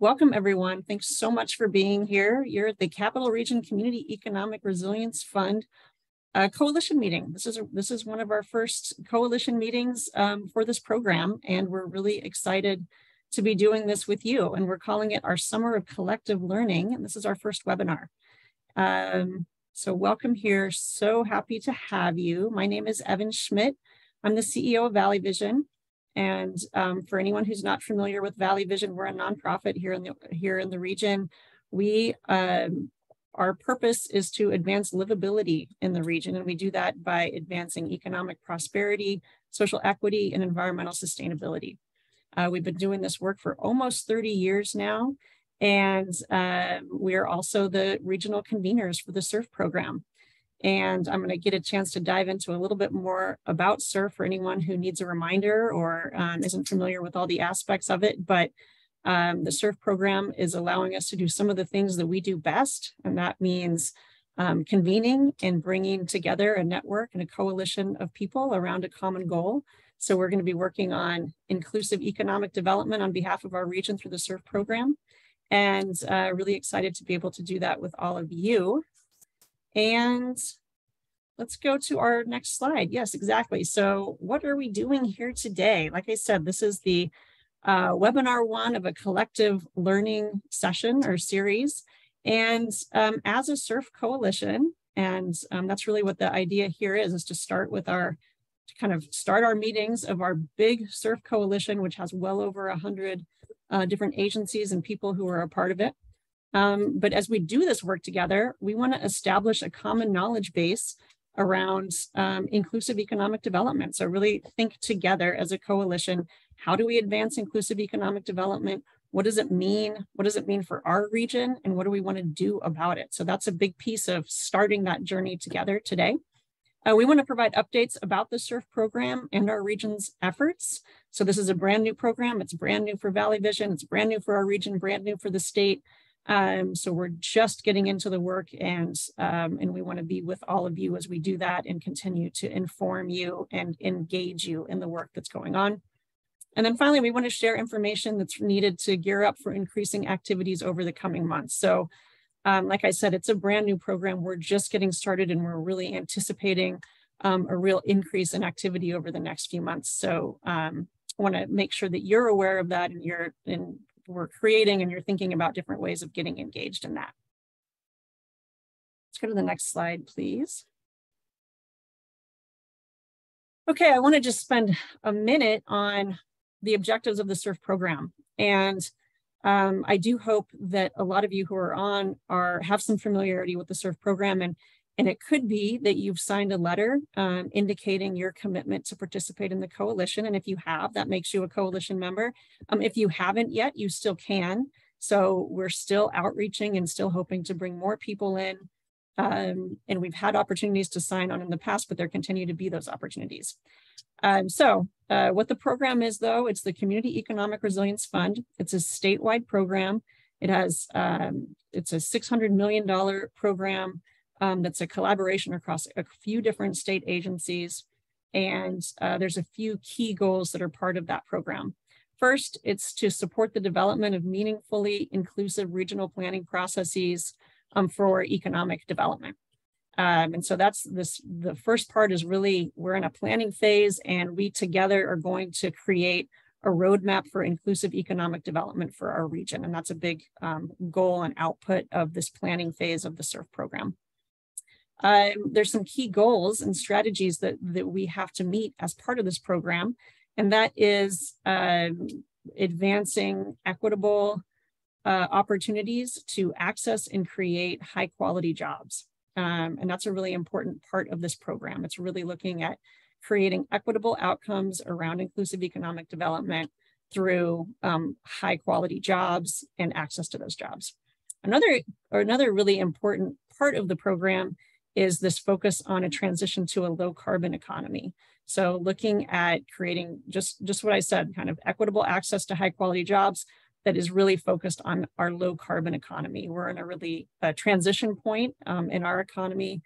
Welcome, everyone. Thanks so much for being here. You're at the Capital Region Community Economic Resilience Fund coalition meeting. This is one of our first coalition meetings for this program, and we're really excited to be doing this with you. And we're calling it our Summer of Collective Learning, and this is our first webinar. So welcome here. So happy to have you. My name is Evan Schmidt. I'm the CEO of Valley Vision. And for anyone who's not familiar with Valley Vision, we're a nonprofit here in the region. Our purpose is to advance livability in the region, and we do that by advancing economic prosperity, social equity, and environmental sustainability. We've been doing this work for almost 30 years now, and we're also the regional conveners for the CERF program. And I'm going to get a chance to dive into a little bit more about CERF for anyone who needs a reminder or isn't familiar with all the aspects of it. But the CERF program is allowing us to do some of the things that we do best. And that means convening and bringing together a network and a coalition of people around a common goal. So we're going to be working on inclusive economic development on behalf of our region through the CERF program. And really excited to be able to do that with all of you. And let's go to our next slide. Yes, exactly. So what are we doing here today? Like I said, this is the webinar one of a collective learning session or series. And as a CERF coalition, and that's really what the idea here is to start with start our meetings of our big CERF coalition, which has well over 100 different agencies and people who are a part of it. But as we do this work together, we want to establish a common knowledge base around inclusive economic development. So really think together as a coalition, how do we advance inclusive economic development? What does it mean? What does it mean for our region? And what do we want to do about it? So that's a big piece of starting that journey together today. We want to provide updates about the CERF program and our region's efforts. So this is a brand new program. It's brand new for Valley Vision. It's brand new for our region, brand new for the state. So we're just getting into the work, and we want to be with all of you as we do that and continue to inform you and engage you in the work that's going on. And then finally, we want to share information that's needed to gear up for increasing activities over the coming months. So like I said, it's a brand new program. We're just getting started, and we're really anticipating a real increase in activity over the next few months. So I want to make sure that you're aware of that, and we're creating and you're thinking about different ways of getting engaged in that. Let's go to the next slide, please. Okay, I want to just spend a minute on the objectives of the CERF program. And I do hope that a lot of you who are on have some familiarity with the CERF program, and it could be that you've signed a letter indicating your commitment to participate in the coalition. And if you have, that makes you a coalition member. If you haven't yet, you still can. So we're still outreaching and still hoping to bring more people in. And we've had opportunities to sign on in the past, but there continue to be those opportunities. What the program is, though, it's the Community Economic Resilience Fund. It's a statewide program. It's a $600 million program. That's a collaboration across a few different state agencies. And there's a few key goals that are part of that program. First, it's to support the development of meaningfully inclusive regional planning processes for economic development. And so the first part is really, we're in a planning phase, and we together are going to create a roadmap for inclusive economic development for our region. And that's a big goal and output of this planning phase of the CERF program. There's some key goals and strategies that we have to meet as part of this program, and that is advancing equitable opportunities to access and create high quality jobs. And that's a really important part of this program. It's really looking at creating equitable outcomes around inclusive economic development through high quality jobs and access to those jobs. Another really important part of the program is this focus on a transition to a low carbon economy. So looking at creating just what I said, kind of equitable access to high quality jobs that is really focused on our low carbon economy. We're in a transition point in our economy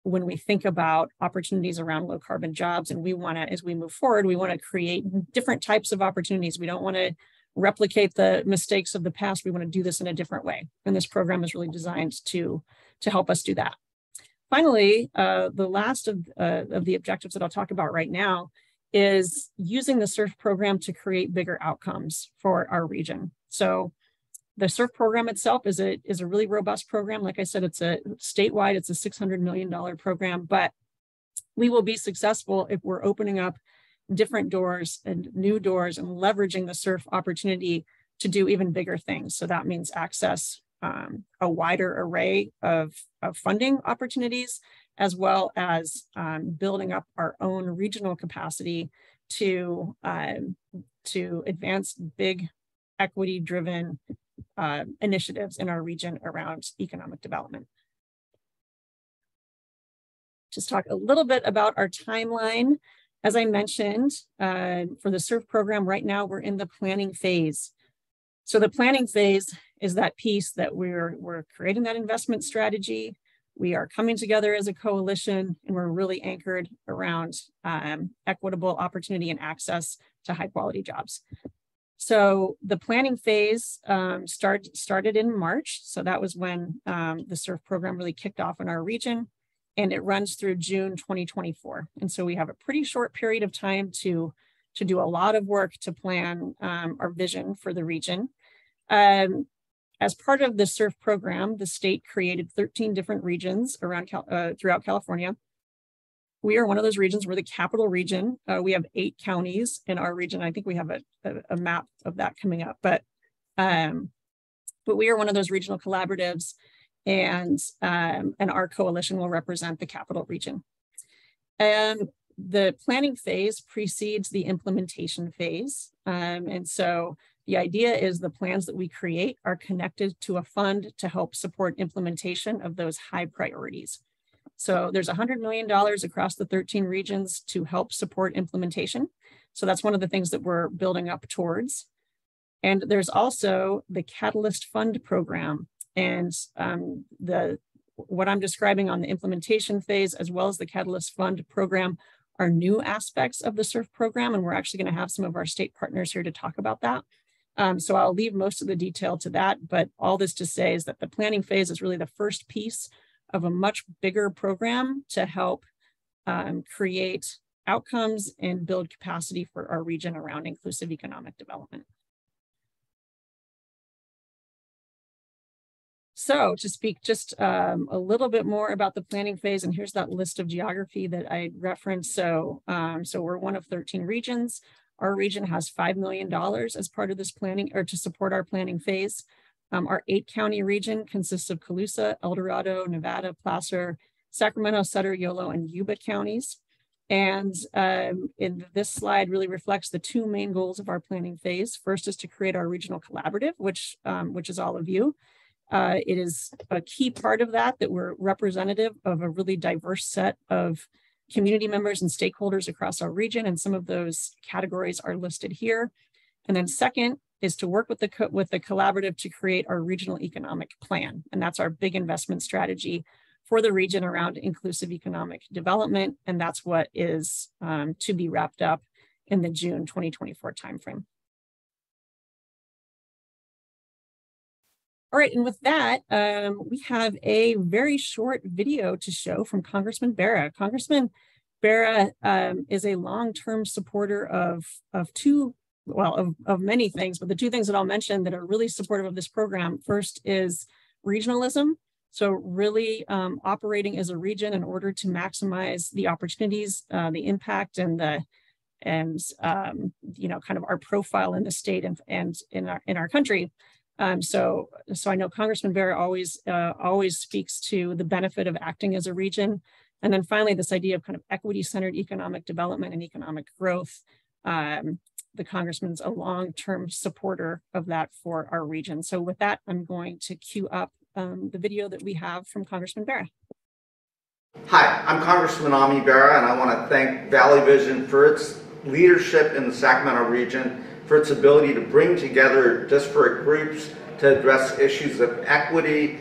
when we think about opportunities around low carbon jobs. And we want to, as we move forward, we want to create different types of opportunities. We don't want to replicate the mistakes of the past. We want to do this in a different way. And this program is really designed to help us do that. Finally, the last of the objectives that I'll talk about right now is using the CERF program to create bigger outcomes for our region. So the CERF program itself is a really robust program. Like I said, it's a statewide, it's a $600 million program, but we will be successful if we're opening up different doors and new doors and leveraging the CERF opportunity to do even bigger things. So that means access a wider array of funding opportunities, as well as building up our own regional capacity to advance big equity-driven initiatives in our region around economic development. Just talk a little bit about our timeline. As I mentioned, for the CERF program, right now we're in the planning phase. So the planning phase is that piece that we're creating that investment strategy. We are coming together as a coalition, and we're really anchored around equitable opportunity and access to high quality jobs. So the planning phase started in March. So that was when the CERF program really kicked off in our region, and it runs through June 2024. And so we have a pretty short period of time to do a lot of work to plan our vision for the region. As part of the CERF program, the state created 13 different regions around throughout California. We are one of those regions. We're the capital region. We have 8 counties in our region. I think we have a map of that coming up, but we are one of those regional collaboratives, and our coalition will represent the capital region. And the planning phase precedes the implementation phase, and so the idea is the plans that we create are connected to a fund to help support implementation of those high priorities. So there's $100 million across the 13 regions to help support implementation. So that's one of the things that we're building up towards. And there's also the Catalyst Fund program. And what I'm describing on the implementation phase, as well as the Catalyst Fund program, are new aspects of the CERF program. And we're actually going to have some of our state partners here to talk about that. So I'll leave most of the detail to that, but all this to say is that the planning phase is really the first piece of a much bigger program to help create outcomes and build capacity for our region around inclusive economic development. So to speak just a little bit more about the planning phase, and here's that list of geography that I referenced. So we're one of 13 regions. Our region has $5 million as part of this planning, or to support our planning phase. Our 8-county region consists of Colusa, El Dorado, Nevada, Placer, Sacramento, Sutter, Yolo, and Yuba counties. And in this slide really reflects the 2 main goals of our planning phase. First is to create our regional collaborative, which is all of you. It is a key part of that we're representative of a really diverse set of community members and stakeholders across our region, and some of those categories are listed here. And then second is to work with the collaborative to create our regional economic plan. And that's our big investment strategy for the region around inclusive economic development. And that's what is to be wrapped up in the June 2024 timeframe. All right, and with that, we have a very short video to show from Congressman Bera. Congressman Bera is a long-term supporter of many things, but the 2 things that I'll mention that are really supportive of this program. First is regionalism. So really operating as a region in order to maximize the opportunities, the impact, and kind of our profile in the state and in our country. So I know Congressman Bera always speaks to the benefit of acting as a region. And then finally, this idea of kind of equity-centered economic development and economic growth. The Congressman's a long-term supporter of that for our region. So with that, I'm going to cue up the video that we have from Congressman Bera. Hi, I'm Congressman Ami Bera, and I want to thank Valley Vision for its leadership in the Sacramento region, for its ability to bring together disparate groups to address issues of equity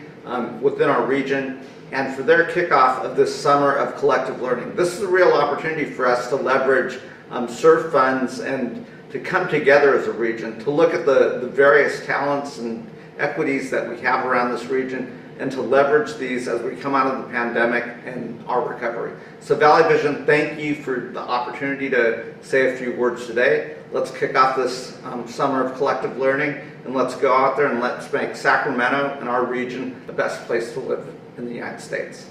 within our region, and for their kickoff of this summer of collective learning. This is a real opportunity for us to leverage CERF funds and to come together as a region, to look at the various talents and equities that we have around this region, and to leverage these as we come out of the pandemic and our recovery. So Valley Vision, thank you for the opportunity to say a few words today. Let's kick off this summer of collective learning, and let's go out there and let's make Sacramento and our region the best place to live in the United States.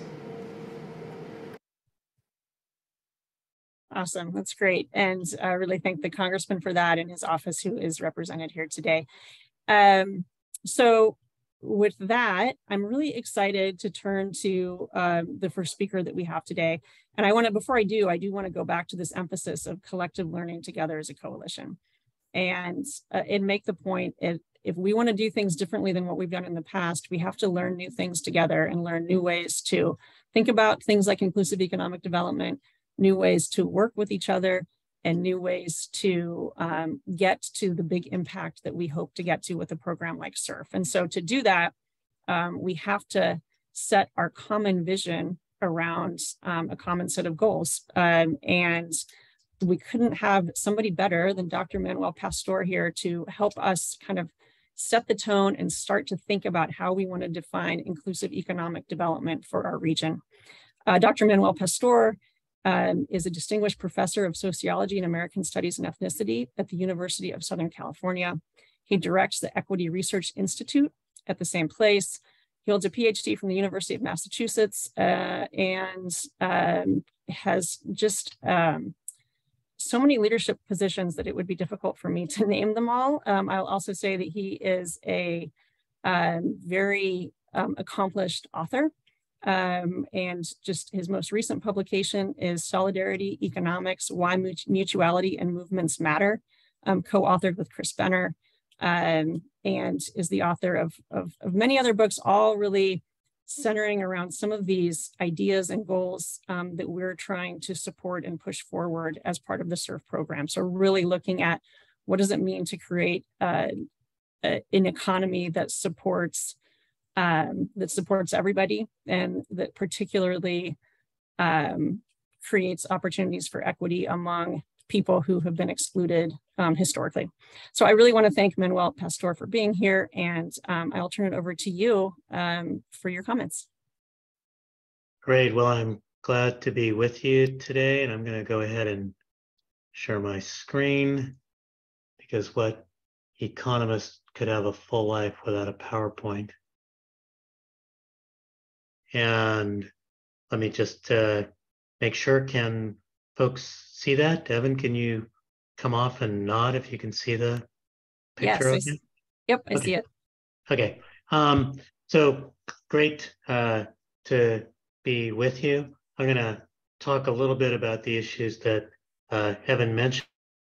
Awesome, that's great. And I really thank the Congressman for that and his office who is represented here today. So with that, I'm really excited to turn to the first speaker that we have today. And I want to, before I do want to go back to this emphasis of collective learning together as a coalition and make the point, if we want to do things differently than what we've done in the past, we have to learn new things together and learn new ways to think about things like inclusive economic development, new ways to work with each other, and new ways to get to the big impact that we hope to get to with a program like CERF. And so to do that, we have to set our common vision around a common set of goals. And we couldn't have somebody better than Dr. Manuel Pastor here to help us kind of set the tone and start to think about how we want to define inclusive economic development for our region. Dr. Manuel Pastor is a distinguished professor of sociology and American studies and ethnicity at the University of Southern California. He directs the Equity Research Institute at the same place. He holds a PhD from the University of Massachusetts and has just so many leadership positions that it would be difficult for me to name them all. I'll also say that he is a very accomplished author. And just his most recent publication is Solidarity Economics, Why Mutuality and Movements Matter, co-authored with Chris Benner, and is the author of many other books, all really centering around some of these ideas and goals that we're trying to support and push forward as part of the CERF program. So really looking at what does it mean to create an economy that supports everybody, and that particularly creates opportunities for equity among people who have been excluded historically. So I really want to thank Manuel Pastor for being here, and I'll turn it over to you for your comments. Great. Well, I'm glad to be with you today, and I'm going to go ahead and share my screen, because what economist could have a full life without a PowerPoint? And let me just make sure, can folks see that? Evan, can you come off and nod if you can see the picture? Yes, yep, I see it. Okay, so great to be with you. I'm going to talk a little bit about the issues that Evan mentioned.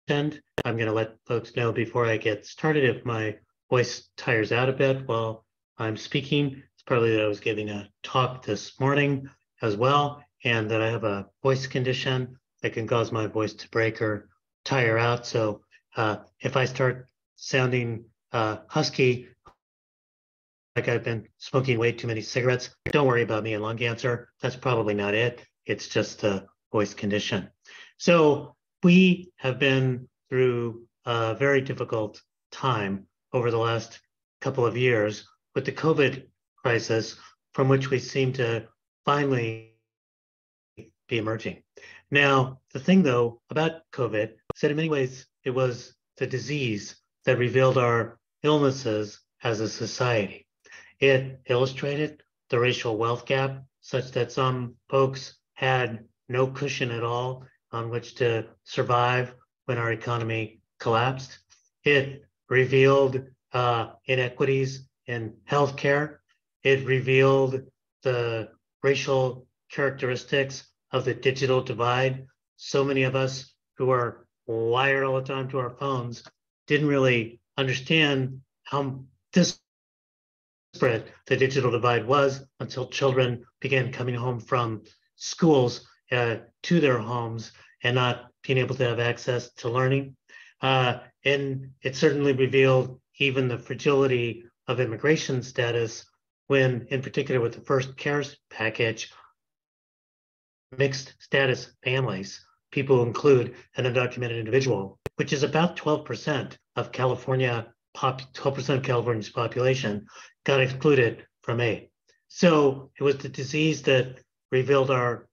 I'm going to let folks know before I get started if my voice tires out a bit while I'm speaking. Partly that I was giving a talk this morning as well, and that I have a voice condition that can cause my voice to break or tire out. So if I start sounding husky, like I've been smoking way too many cigarettes, don't worry about me and lung cancer. That's probably not it. It's just a voice condition. So we have been through a very difficult time over the last couple of years with the COVID crisis, from which we seem to finally be emerging. Now, the thing though about COVID is that in many ways it was the disease that revealed our illnesses as a society. It illustrated the racial wealth gap, such that some folks had no cushion at all on which to survive when our economy collapsed. It revealed inequities in healthcare. It revealed the racial characteristics of the digital divide. So many of us who are wired all the time to our phones didn't really understand how disparate the digital divide was until children began coming home from schools to their homes and not being able to have access to learning. And it certainly revealed even the fragility of immigration status when, in particular with the first CARES package, mixed status families, people who include an undocumented individual, which is about 12% of 12% of California's population, got excluded from aid. So it was the disease that revealed our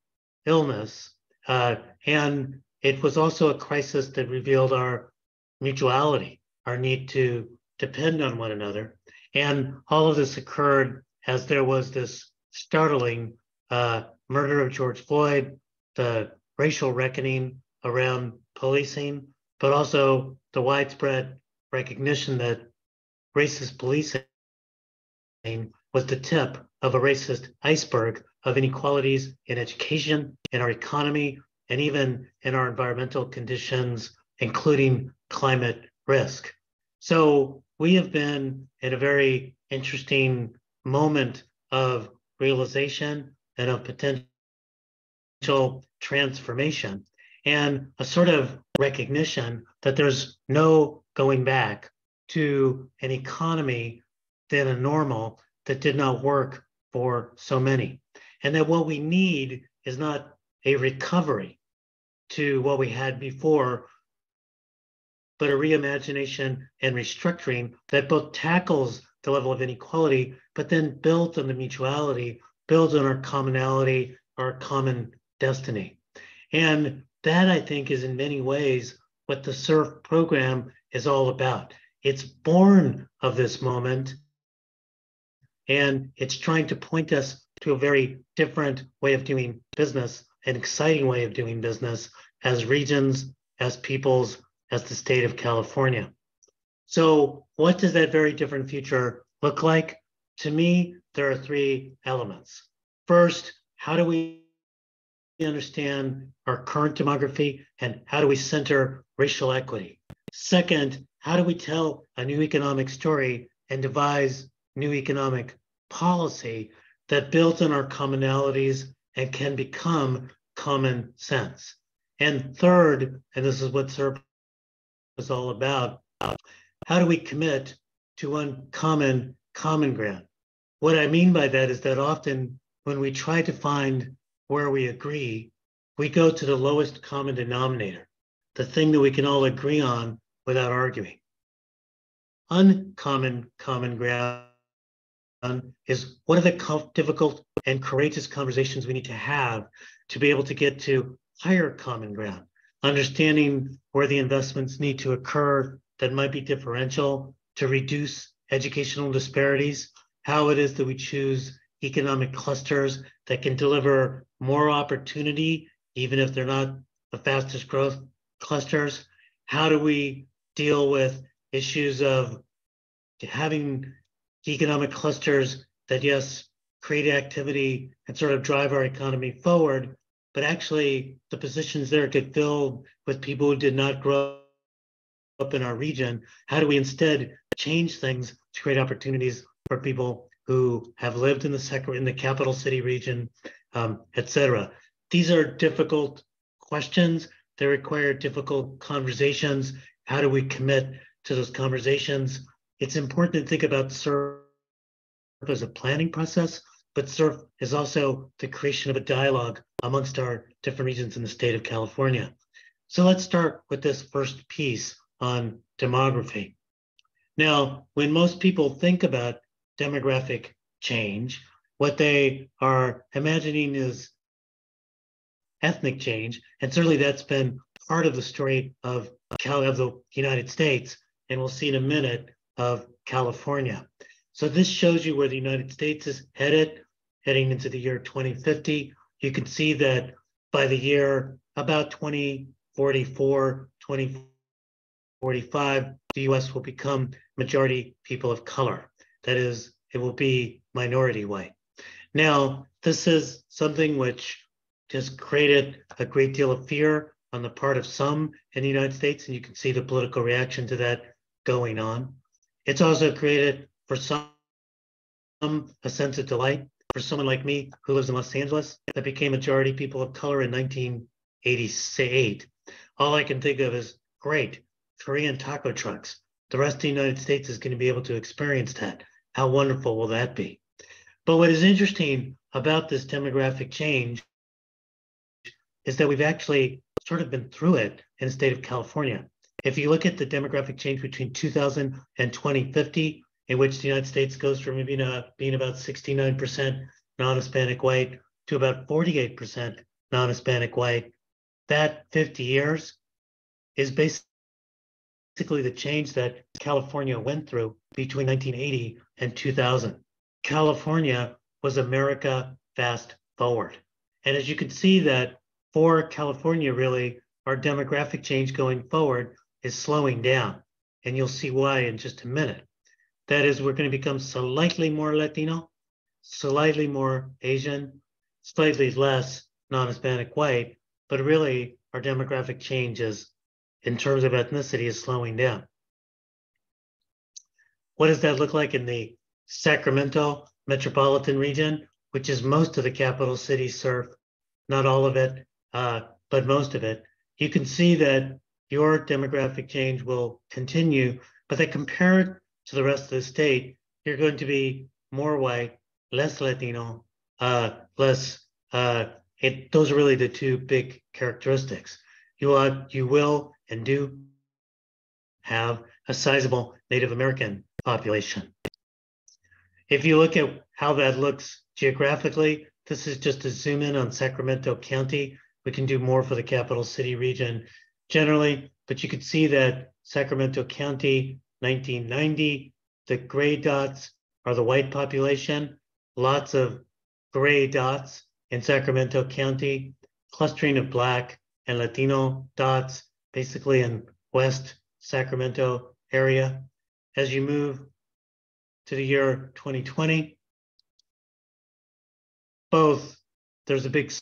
illness, and it was also a crisis that revealed our mutuality, our need to depend on one another. And all of this occurred as there was this startling murder of George Floyd, the racial reckoning around policing, but also the widespread recognition that racist policing was the tip of a racist iceberg of inequalities in education, in our economy, and even in our environmental conditions, including climate risk. So we have been in a very interesting moment of realization and of potential transformation, and a sort of recognition that there's no going back to an economy than a normal that did not work for so many. And that what we need is not a recovery to what we had before, but a reimagination and restructuring that both tackles the level of inequality, but then builds on the mutuality, builds on our commonality, our common destiny. And that, I think, is in many ways what the CERF program is all about. It's born of this moment, and it's trying to point us to a very different way of doing business, an exciting way of doing business as regions, as peoples, as the state of California. So what does that very different future look like? To me, there are three elements. First, how do we understand our current demography, and how do we center racial equity? Second, how do we tell a new economic story and devise new economic policy that builds on our commonalities and can become common sense? And third, and this is what CERF is all about, how do we commit to one common ground? What I mean by that is that often when we try to find where we agree, we go to the lowest common denominator, the thing that we can all agree on without arguing. Uncommon common ground is what are the difficult and courageous conversations we need to have to be able to get to higher common ground, understanding where the investments need to occur that might be differential to reduce educational disparities, how it is that we choose economic clusters that can deliver more opportunity, even if they're not the fastest growth clusters. How do we deal with issues of having economic clusters that, yes, create activity and sort of drive our economy forward, but actually the positions there get filled with people who did not grow up in our region? How do we instead change things to create opportunities for people who have lived in the capital city region, et cetera? These are difficult questions. They require difficult conversations. How do we commit to those conversations? It's important to think about CERF as a planning process, but CERF is also the creation of a dialogue amongst our different regions in the state of California. So let's start with this first piece on demography. Now, when most people think about demographic change, what they are imagining is ethnic change, and certainly that's been part of the story of the United States, and we'll see in a minute of California. So this shows you where the United States is heading into the year 2050. You can see that by the year about 2044, 2045, the US will become majority people of color. That is, it will be minority white. Now, this is something which has created a great deal of fear on the part of some in the United States, and you can see the political reaction to that going on. It's also created for some a sense of delight. For someone like me who lives in Los Angeles that became majority people of color in 1988, all I can think of is, great, Korean taco trucks. The rest of the United States is going to be able to experience that. How wonderful will that be? But what is interesting about this demographic change is that we've actually sort of been through it in the state of California. If you look at the demographic change between 2000 and 2050, in which the United States goes from being about 69% non-Hispanic white to about 48% non-Hispanic white, that 50 years is basically the change that California went through between 1980 and 2000. California was America fast forward. And as you can see that for California, really, our demographic change going forward is slowing down. And you'll see why in just a minute. That is, we're going to become slightly more Latino, slightly more Asian, slightly less non-Hispanic white, but really our demographic change is, in terms of ethnicity, is slowing down. What does that look like in the Sacramento metropolitan region, which is most of the capital city CERF, not all of it, but most of it? You can see that your demographic change will continue, but then compared to the rest of the state, you're going to be more white, less Latino, those are really the two big characteristics. You will and do have a sizable Native American population. If you look at how that looks geographically, this is just a zoom in on Sacramento County. We can do more for the capital city region generally, but you can see that Sacramento County, 1990, the gray dots are the white population, lots of gray dots in Sacramento County, clustering of Black and Latino dots, basically in West Sacramento area. As you move to the year 2020, there's a big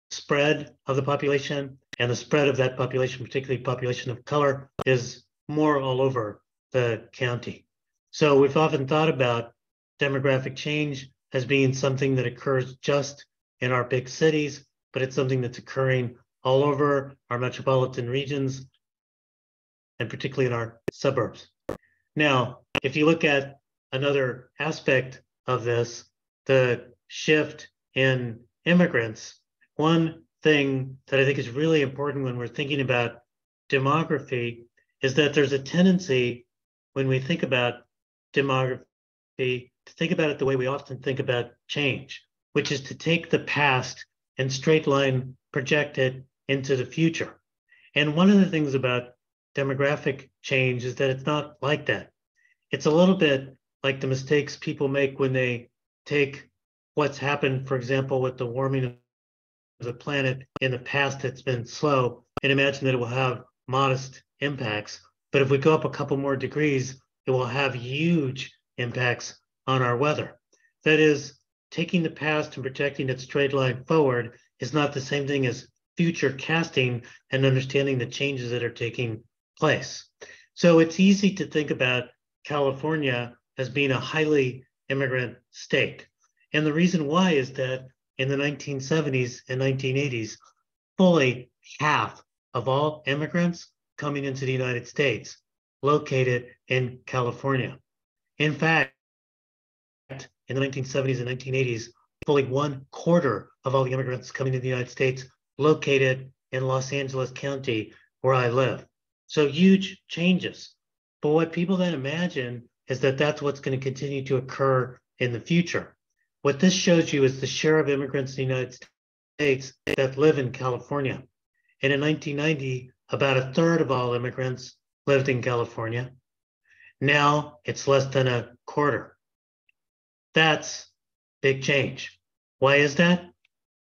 spread of the population, and the spread of that population, particularly population of color, is more all over the county. So we've often thought about demographic change as being something that occurs just in our big cities, but it's something that's occurring all over our metropolitan regions, and particularly in our suburbs. Now, if you look at another aspect of this, the shift in immigrants, one thing that I think is really important when we're thinking about demography is that there's a tendency when we think about demography to think about it the way we often think about change, which is to take the past and straight line project it into the future. And one of the things about demographic change is that it's not like that. It's a little bit like the mistakes people make when they take what's happened, for example, with the warming of the planet in the past that's been slow, and imagine that it will have modest impacts. But if we go up a couple more degrees, it will have huge impacts on our weather. That is, taking the past and projecting it straight line forward is not the same thing as future casting and understanding the changes that are taking place. So it's easy to think about California as being a highly immigrant state. And the reason why is that in the 1970s and 1980s, fully half of all immigrants coming into the United States located in California. In fact, in the 1970s and 1980s, fully 1/4 of all the immigrants coming to the United States located in Los Angeles County, where I live. So huge changes. But what people then imagine is that that's what's going to continue to occur in the future. What this shows you is the share of immigrants in the United States that live in California. And in 1990, about 1/3 of all immigrants lived in California. Now it's less than 1/4. That's big change. Why is that?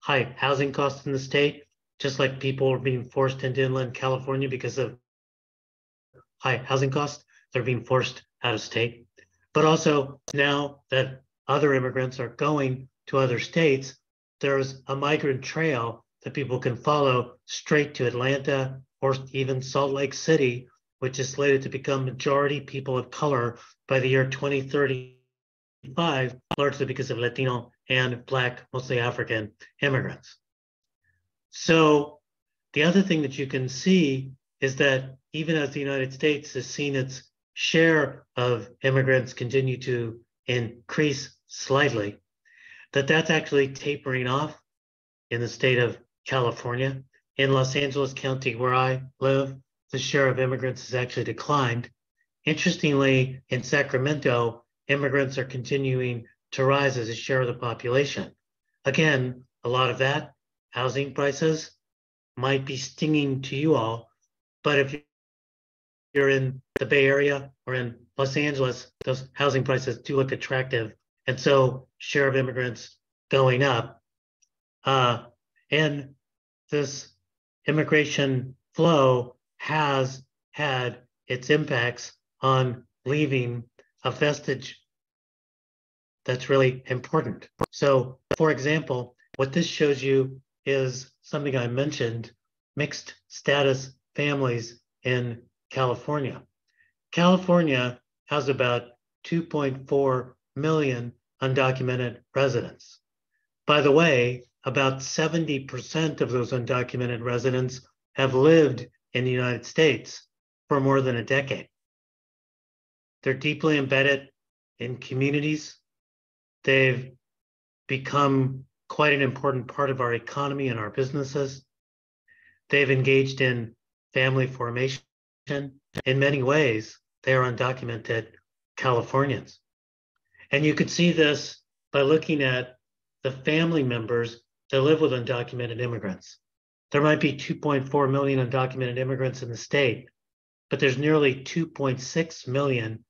High housing costs in the state, just like people are being forced into inland California because of high housing costs, they're being forced out of state. But also now that other immigrants are going to other states, there's a migrant trail that people can follow straight to Atlanta or even Salt Lake City, which is slated to become majority people of color by the year 2035, largely because of Latino and Black, mostly African immigrants. So the other thing that you can see is that even as the United States has seen its share of immigrants continue to increase slightly, that's actually tapering off in the state of California. In Los Angeles County, where I live, the share of immigrants has actually declined. Interestingly, in Sacramento, immigrants are continuing to rise as a share of the population. Again, a lot of that, housing prices, might be stinging to you all, but if you're in the Bay Area or in Los Angeles, those housing prices do look attractive. And so share of immigrants going up. And this immigration flow has had its impacts on leaving a vestige that's really important. So, for example, what this shows you is something I mentioned, mixed status families in California. California has about 2.4 million undocumented residents. By the way, about 70% of those undocumented residents have lived in the United States for more than a decade. They're deeply embedded in communities. They've become quite an important part of our economy and our businesses. They've engaged in family formation. In many ways, they are undocumented Californians. And you could see this by looking at the family members that live with undocumented immigrants. There might be 2.4 million undocumented immigrants in the state, but there's nearly 2.6 million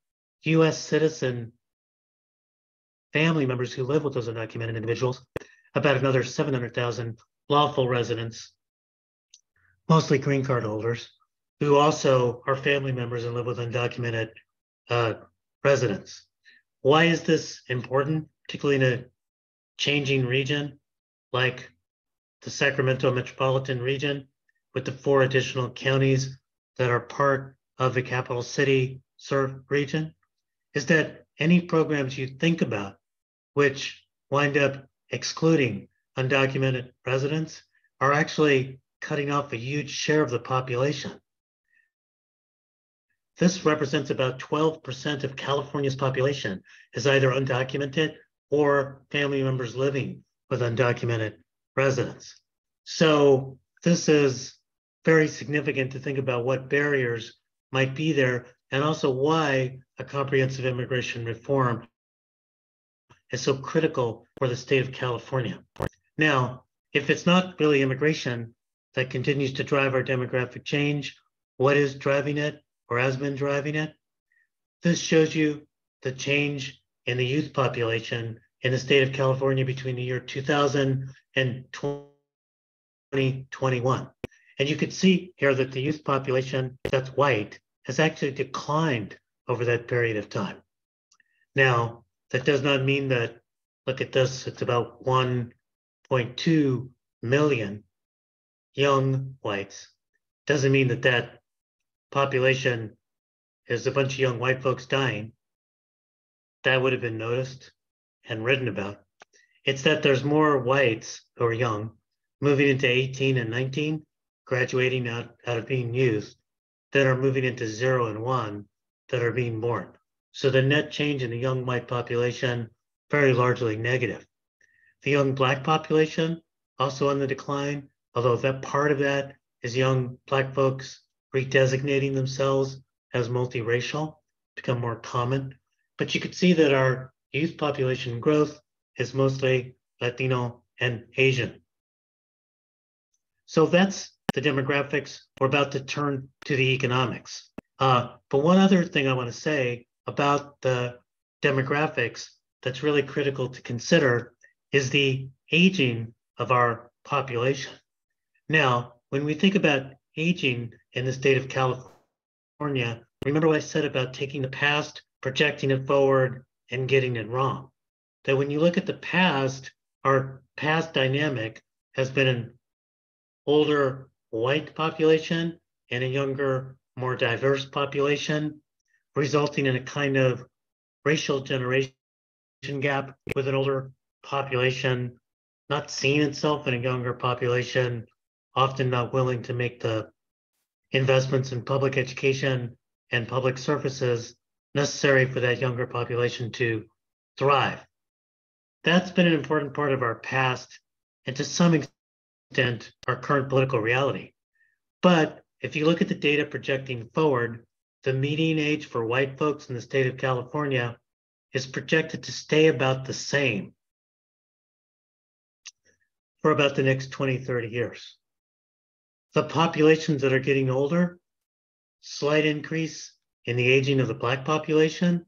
US citizen family members who live with those undocumented individuals, about another 700,000 lawful residents, mostly green card holders, who also are family members and live with undocumented residents. Why is this important, particularly in a changing region like the Sacramento metropolitan region with the 4 additional counties that are part of the capital city CERF region? Is that any programs you think about which wind up excluding undocumented residents are actually cutting off a huge share of the population. This represents about 12% of California's population is either undocumented or family members living with undocumented residents. So this is very significant to think about what barriers might be there and also why a comprehensive immigration reform is so critical for the state of California. Now, if it's not really immigration that continues to drive our demographic change, what is driving it or has been driving it? This shows you the change in the youth population in the state of California between the year 2000 and 2021. And you could see here that the youth population that's white has actually declined over that period of time. Now, that does not mean that, look at this, it's about 1.2 million young whites. Doesn't mean that that population is a bunch of young white folks dying. That would have been noticed and written about. It's that there's more whites who are young moving into 18 and 19, graduating out of being youth, that are moving into 0 and 1 that are being born. So the net change in the young white population, very largely negative. The young Black population, also on the decline, although that part of that is young Black folks redesignating themselves as multiracial, become more common. But you could see that our youth population growth is mostly Latino and Asian. So that's the demographics. We're about to turn to the economics. But one other thing I want to say about the demographics that's really critical to consider is the aging of our population. Now, when we think about aging in the state of California, remember what I said about taking the past, projecting it forward, and getting it wrong. That when you look at the past, our past dynamic has been an older white population and a younger, more diverse population, resulting in a kind of racial generation gap with an older population not seeing itself in a younger population, often not willing to make the investments in public education and public services necessary for that younger population to thrive. That's been an important part of our past and to some extent our current political reality. But if you look at the data projecting forward, the median age for white folks in the state of California is projected to stay about the same for about the next 20, 30 years. The populations that are getting older, slight increase in the aging of the Black population,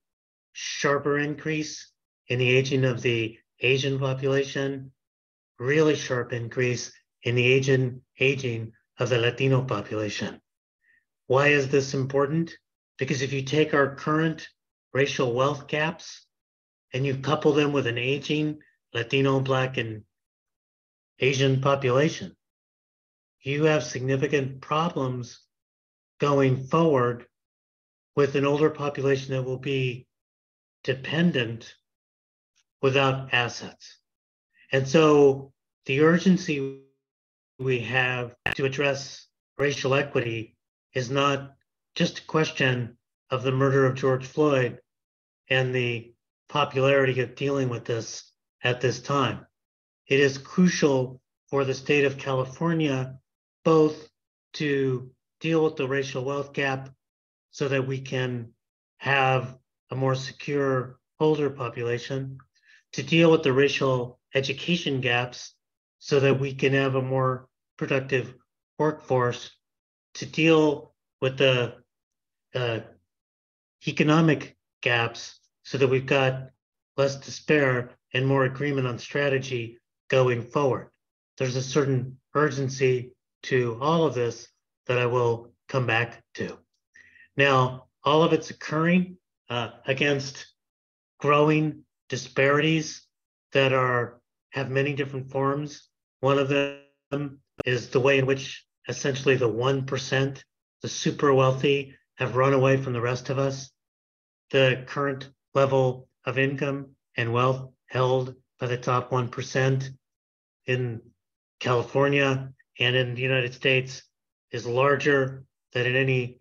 sharper increase in the aging of the Asian population, really sharp increase in the aging of the Latino population. Why is this important? Because if you take our current racial wealth gaps and you couple them with an aging Latino, Black, and Asian population, you have significant problems going forward with an older population that will be dependent without assets. And so the urgency we have to address racial equity is not just a question of the murder of George Floyd and the popularity of dealing with this at this time. It is crucial for the state of California both to deal with the racial wealth gap so that we can have a more secure older population, to deal with the racial education gaps so that we can have a more productive workforce, to deal with the economic gaps so that we've got less despair and more agreement on strategy going forward. There's a certain urgency to all of this that I will come back to. Now, all of it's occurring against growing disparities that have many different forms. One of them is the way in which essentially the 1%, the super wealthy, have run away from the rest of us. The current level of income and wealth held by the top 1% in California and in the United States is larger than in any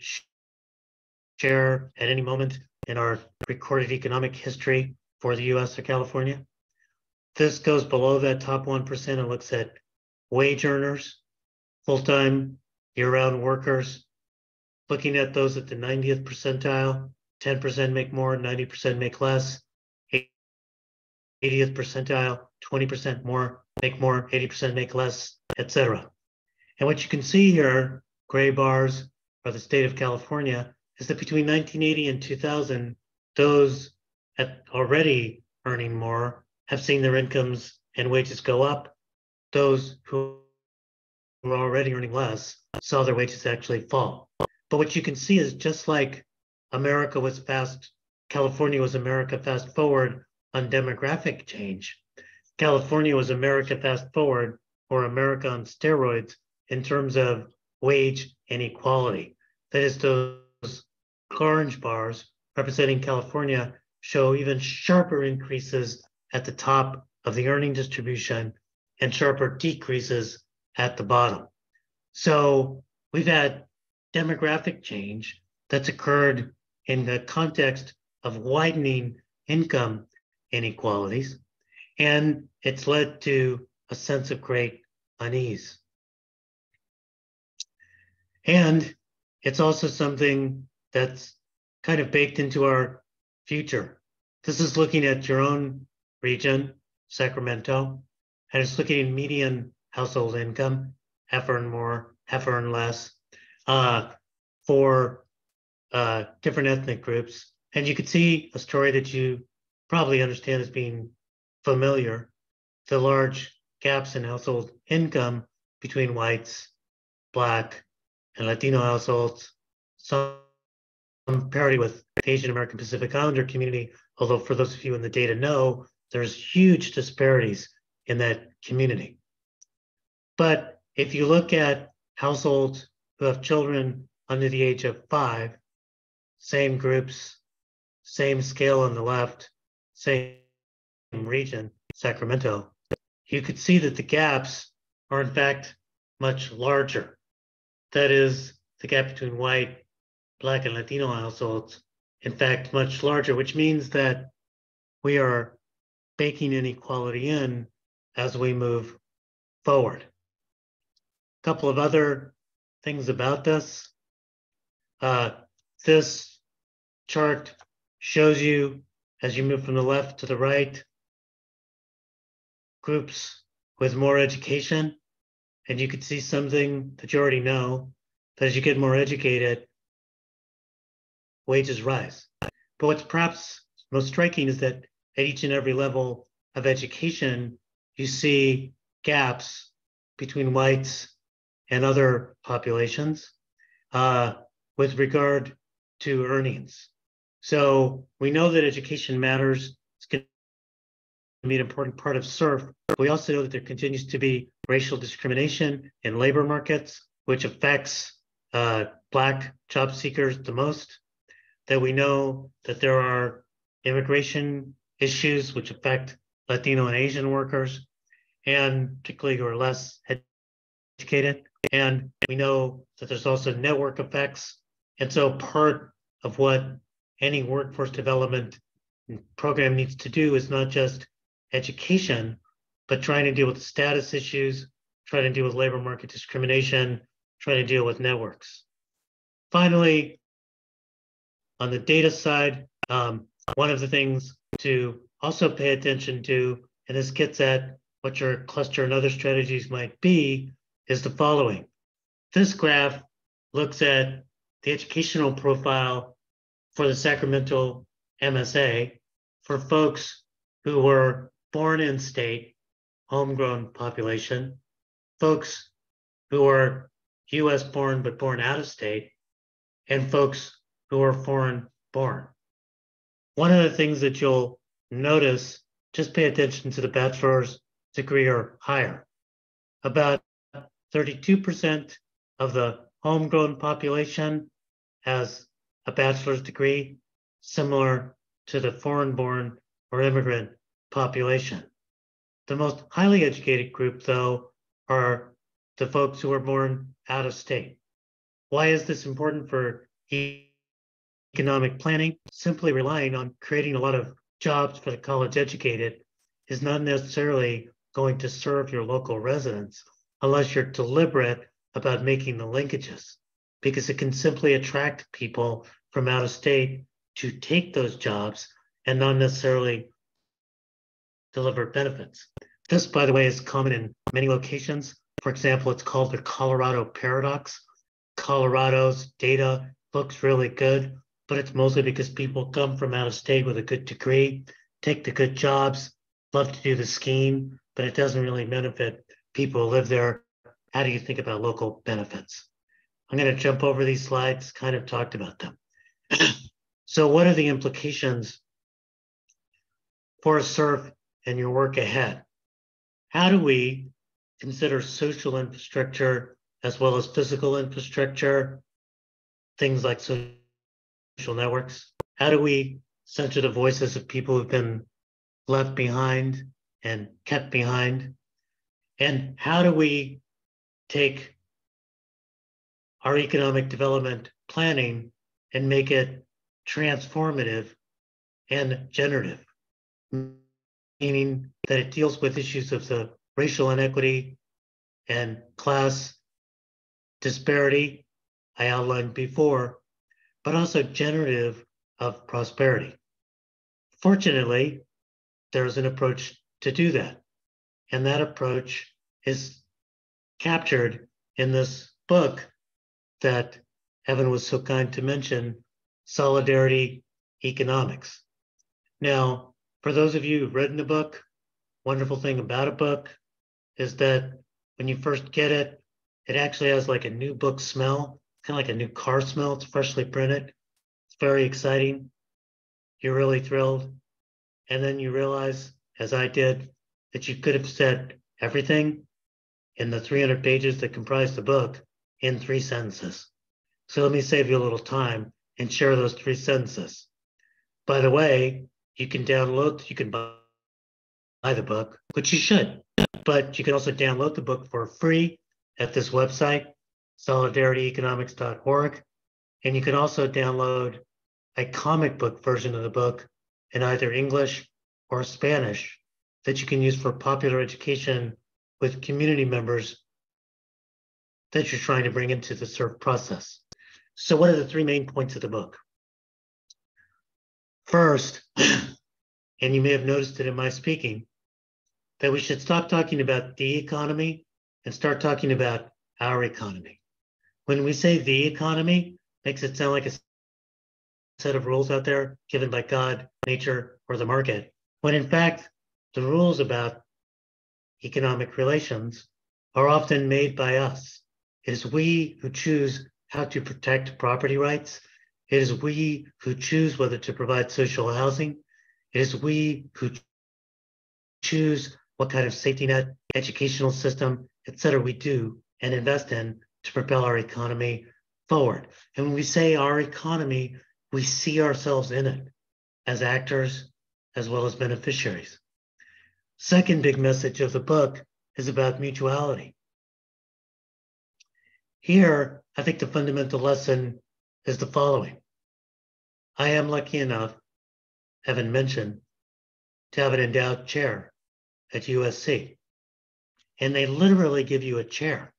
share at any moment in our recorded economic history for the US or California. This goes below that top 1% and looks at wage earners, full-time, year-round workers, looking at those at the 90th percentile, 10% make more, 90% make less, 80th percentile, 20% more, make more, 80% make less, etc. And what you can see here, gray bars are the state of California, is that between 1980 and 2000, those already earning more have seen their incomes and wages go up. Those who were already earning less saw their wages actually fall. But what you can see is just like California was America fast forward on demographic change, California was America fast forward or America on steroids in terms of wage inequality. That is, those orange bars representing California show even sharper increases at the top of the earning distribution and sharper decreases at the bottom. So we've had demographic change that's occurred in the context of widening income inequalities, and it's led to a sense of great unease. And it's also something that's kind of baked into our future. This is looking at your own region, Sacramento, and it's looking at median household income, half earn more, half earn less, for different ethnic groups. And you could see a story that you probably understand as being familiar, the large gaps in household income between whites, Black, and Latino households, some parity with the Asian American Pacific Islander community, although for those of you in the data know, there's huge disparities in that community. But if you look at households who have children under the age of 5, same groups, same scale on the left, same region, Sacramento, you could see that the gaps are in fact much larger. That is, the gap between white, Black, and Latino households, in fact, much larger, which means that we are baking inequality in as we move forward. A couple of other things about this. This chart shows you, as you move from the left to the right, groups with more education. And you can see something that you already know, that as you get more educated, wages rise. But what's perhaps most striking is that at each and every level of education, you see gaps between whites and other populations with regard to earnings. So we know that education matters. It's going to be an important part of CERF. But we also know that there continues to be racial discrimination in labor markets, which affects Black job seekers the most. That we know that there are immigration issues which affect Latino and Asian workers, and particularly who are less educated. And we know that there's also network effects. And so part of what any workforce development program needs to do is not just education, but trying to deal with status issues, trying to deal with labor market discrimination, trying to deal with networks. Finally, on the data side, one of the things to also pay attention to, and this gets at what your cluster and other strategies might be, is the following. This graph looks at the educational profile for the Sacramento MSA for folks who were born in state, homegrown population, folks who are US born but born out of state, and folks who are foreign born. One of the things that you'll notice, just pay attention to the bachelor's degree or higher. About 32% of the homegrown population has a bachelor's degree, similar to the foreign-born or immigrant population. The most highly educated group, though, are the folks who are born out of state. Why is this important for economic planning? Simply relying on creating a lot of jobs for the college educated is not necessarily going to serve your local residents unless you're deliberate about making the linkages, because it can simply attract people from out of state to take those jobs and not necessarily deliver benefits. This, by the way, is common in many locations. For example, it's called the Colorado paradox. Colorado's data looks really good, but it's mostly because people come from out of state with a good degree, take the good jobs, love to do the skiing, but it doesn't really benefit people who live there. How do you think about local benefits? I'm going to jump over these slides, kind of talked about them. So what are the implications for CERF and your work ahead? How do we consider social infrastructure as well as physical infrastructure, things like social networks? How do we center the voices of people who've been left behind and kept behind? And how do we take our economic development planning and make it transformative and generative, meaning that it deals with issues of the racial inequity and class disparity I outlined before, but also generative of prosperity. Fortunately, there's an approach to do that. And that approach is captured in this book that Evan was so kind to mention, Solidarity Economics. Now, for those of you who've written the book, wonderful thing about a book is that when you first get it, it actually has like a new book smell, kind of like a new car smell. It's freshly printed. It's very exciting. You're really thrilled. And then you realize, as I did, that you could have said everything in the 300 pages that comprise the book in 3 sentences. So let me save you a little time and share those 3 sentences. By the way, you can buy the book, which you should, but you can also download the book for free at this website, solidarityeconomics.org. And you can also download a comic book version of the book in either English or Spanish that you can use for popular education with community members that you're trying to bring into the CERF process. So what are the three main points of the book? First, and you may have noticed it in my speaking, that we should stop talking about the economy and start talking about our economy. When we say the economy, it makes it sound like a set of rules out there given by God, nature, or the market, when in fact, the rules about economic relations are often made by us. It is we who choose how to protect property rights. It is we who choose whether to provide social housing. It is we who choose what kind of safety net, educational system, et cetera, we do and invest in to propel our economy forward. And when we say our economy, we see ourselves in it as actors as well as beneficiaries. Second big message of the book is about mutuality. Here, I think the fundamental lesson is the following. I am lucky enough, Evan mentioned, to have an endowed chair at USC. And they literally give you a chair.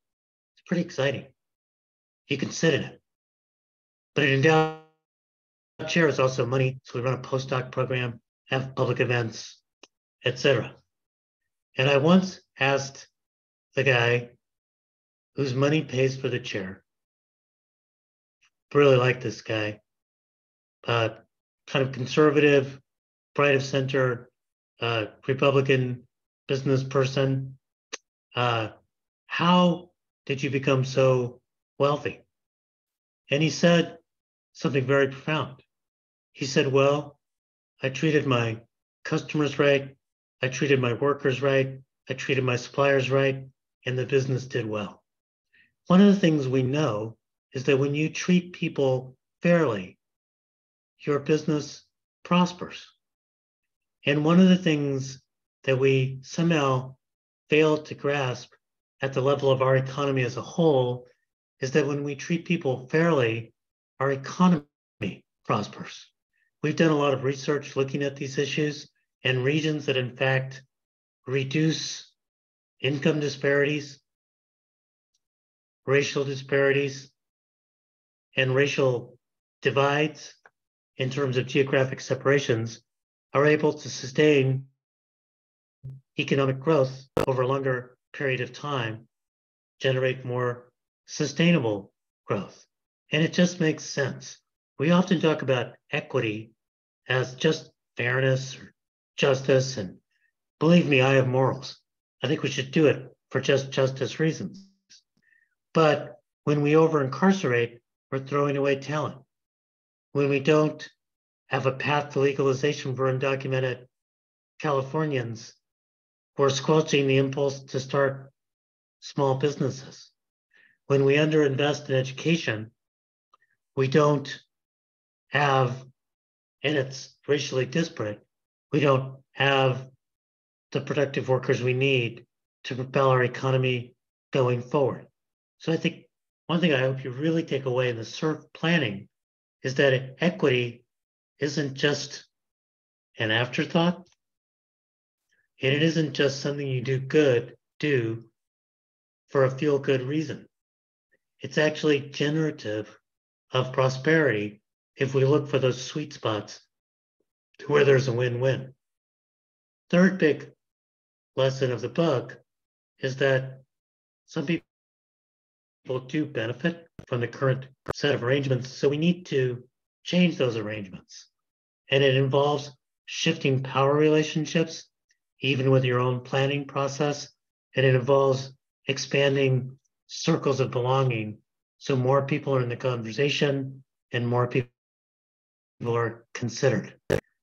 It's pretty exciting. You can sit in it. But an endowed chair is also money. So we run a postdoc program, have public events, etc. And I once asked the guy whose money pays for the chair, really like this guy, kind of conservative, right of center, Republican business person. How did you become so wealthy? And he said something very profound. He said, well, I treated my customers right. I treated my workers right. I treated my suppliers right. And the business did well. One of the things we know is that when you treat people fairly, your business prospers. And one of the things that we somehow fail to grasp at the level of our economy as a whole is that when we treat people fairly, our economy prospers. We've done a lot of research looking at these issues, and regions that in fact reduce income disparities, racial disparities, and racial divides in terms of geographic separations are able to sustain economic growth over a longer period of time, generate more sustainable growth. And it just makes sense. We often talk about equity as just fairness or justice, and believe me, I have morals. I think we should do it for just justice reasons. But when we over-incarcerate, we're throwing away talent. When we don't have a path to legalization for undocumented Californians, we're squelching the impulse to start small businesses. When we underinvest in education, we don't have, and it's racially disparate, we don't have the productive workers we need to propel our economy going forward. So I think one thing I hope you really take away in the CERF planning is that equity isn't just an afterthought, and it isn't just something you do for a feel-good reason. It's actually generative of prosperity if we look for those sweet spots to where there's a win-win. Third big lesson of the book is that some people do benefit from the current set of arrangements, so we need to change those arrangements. And it involves shifting power relationships, even with your own planning process, and it involves expanding circles of belonging so more people are in the conversation and more people are considered.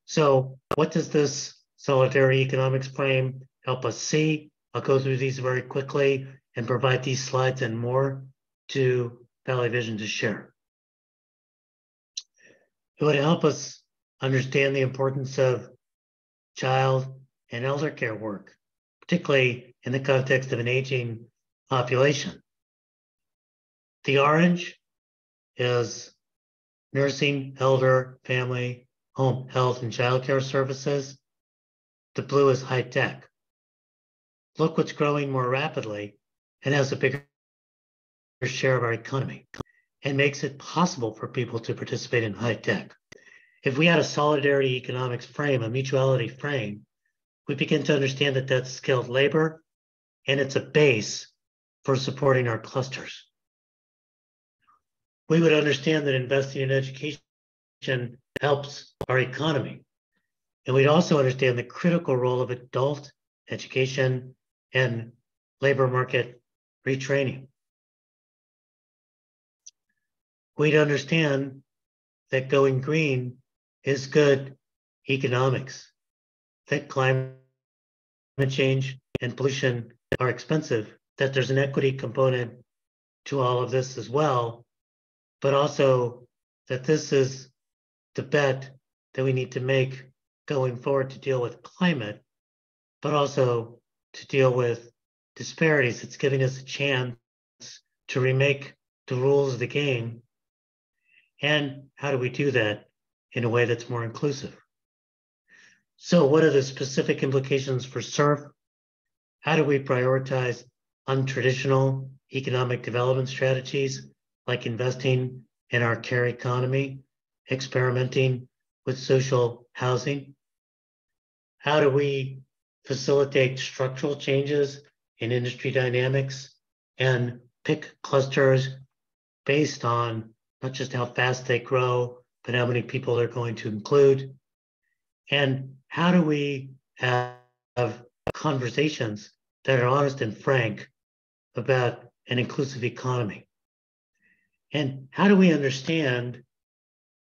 So what does this solidarity economics frame help us see? I'll go through these very quickly and provide these slides and more to Valley Vision to share. It would help us understand the importance of child and elder care work, particularly in the context of an aging population. The orange is nursing, elder, family, home health, and child care services. The blue is high tech. Look what's growing more rapidly and has a bigger share of our economy and makes it possible for people to participate in high tech. If we had a solidarity economics frame, a mutuality frame, we begin to understand that that's skilled labor and it's a base for supporting our clusters. We would understand that investing in education helps our economy. And we'd also understand the critical role of adult education and labor market retraining. We'd understand that going green is good economics, that climate change and pollution are expensive, that there's an equity component to all of this as well, but also that this is the bet that we need to make going forward to deal with climate, but also to deal with disparities. It's giving us a chance to remake the rules of the game. And how do we do that in a way that's more inclusive? So what are the specific implications for CERF? How do we prioritize untraditional economic development strategies like investing in our care economy, experimenting with social housing? How do we facilitate structural changes in industry dynamics and pick clusters based on not just how fast they grow, but how many people they're going to include? And how do we have conversations that are honest and frank about an inclusive economy? And how do we understand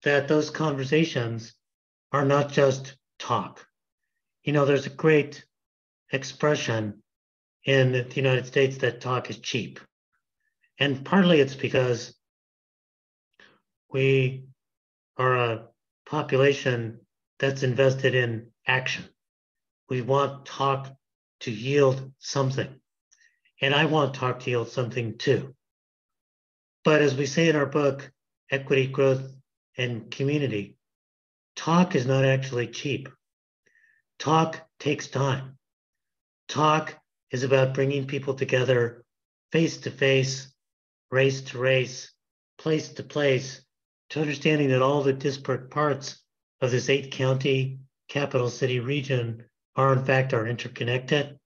that those conversations are not just talk? You know, there's a great expression in the United States that talk is cheap. And partly it's because we are a population that's invested in action. We want talk to yield something. And I want talk to yield something too. But as we say in our book, Equity, Growth, and Community, talk is not actually cheap. Talk takes time. Talk is about bringing people together face to face, race to race, place to place, to understanding that all the disparate parts of this 8-county capital city region are interconnected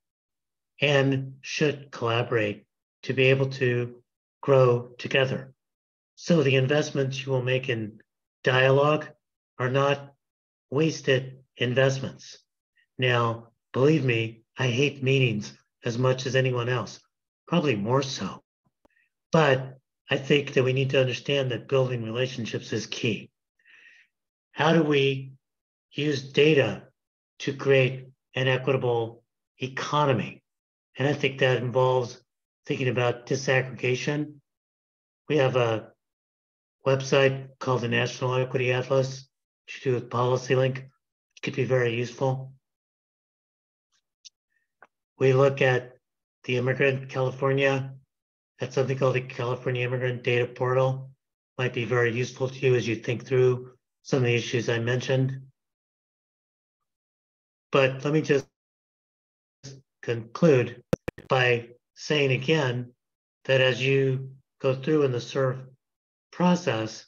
and should collaborate to be able to grow together. So the investments you will make in dialogue are not wasted investments. Now, believe me, I hate meetings as much as anyone else, probably more so. But I think that we need to understand that building relationships is key. How do we use data to create an equitable economy? And I think that involves thinking about disaggregation. We have a website called the National Equity Atlas, which you do with PolicyLink, which could be very useful. We look at the immigrant California. That's something called the California Immigrant Data Portal. Might be very useful to you as you think through some of the issues I mentioned. But let me just conclude by saying again that as you go through in the CERF process,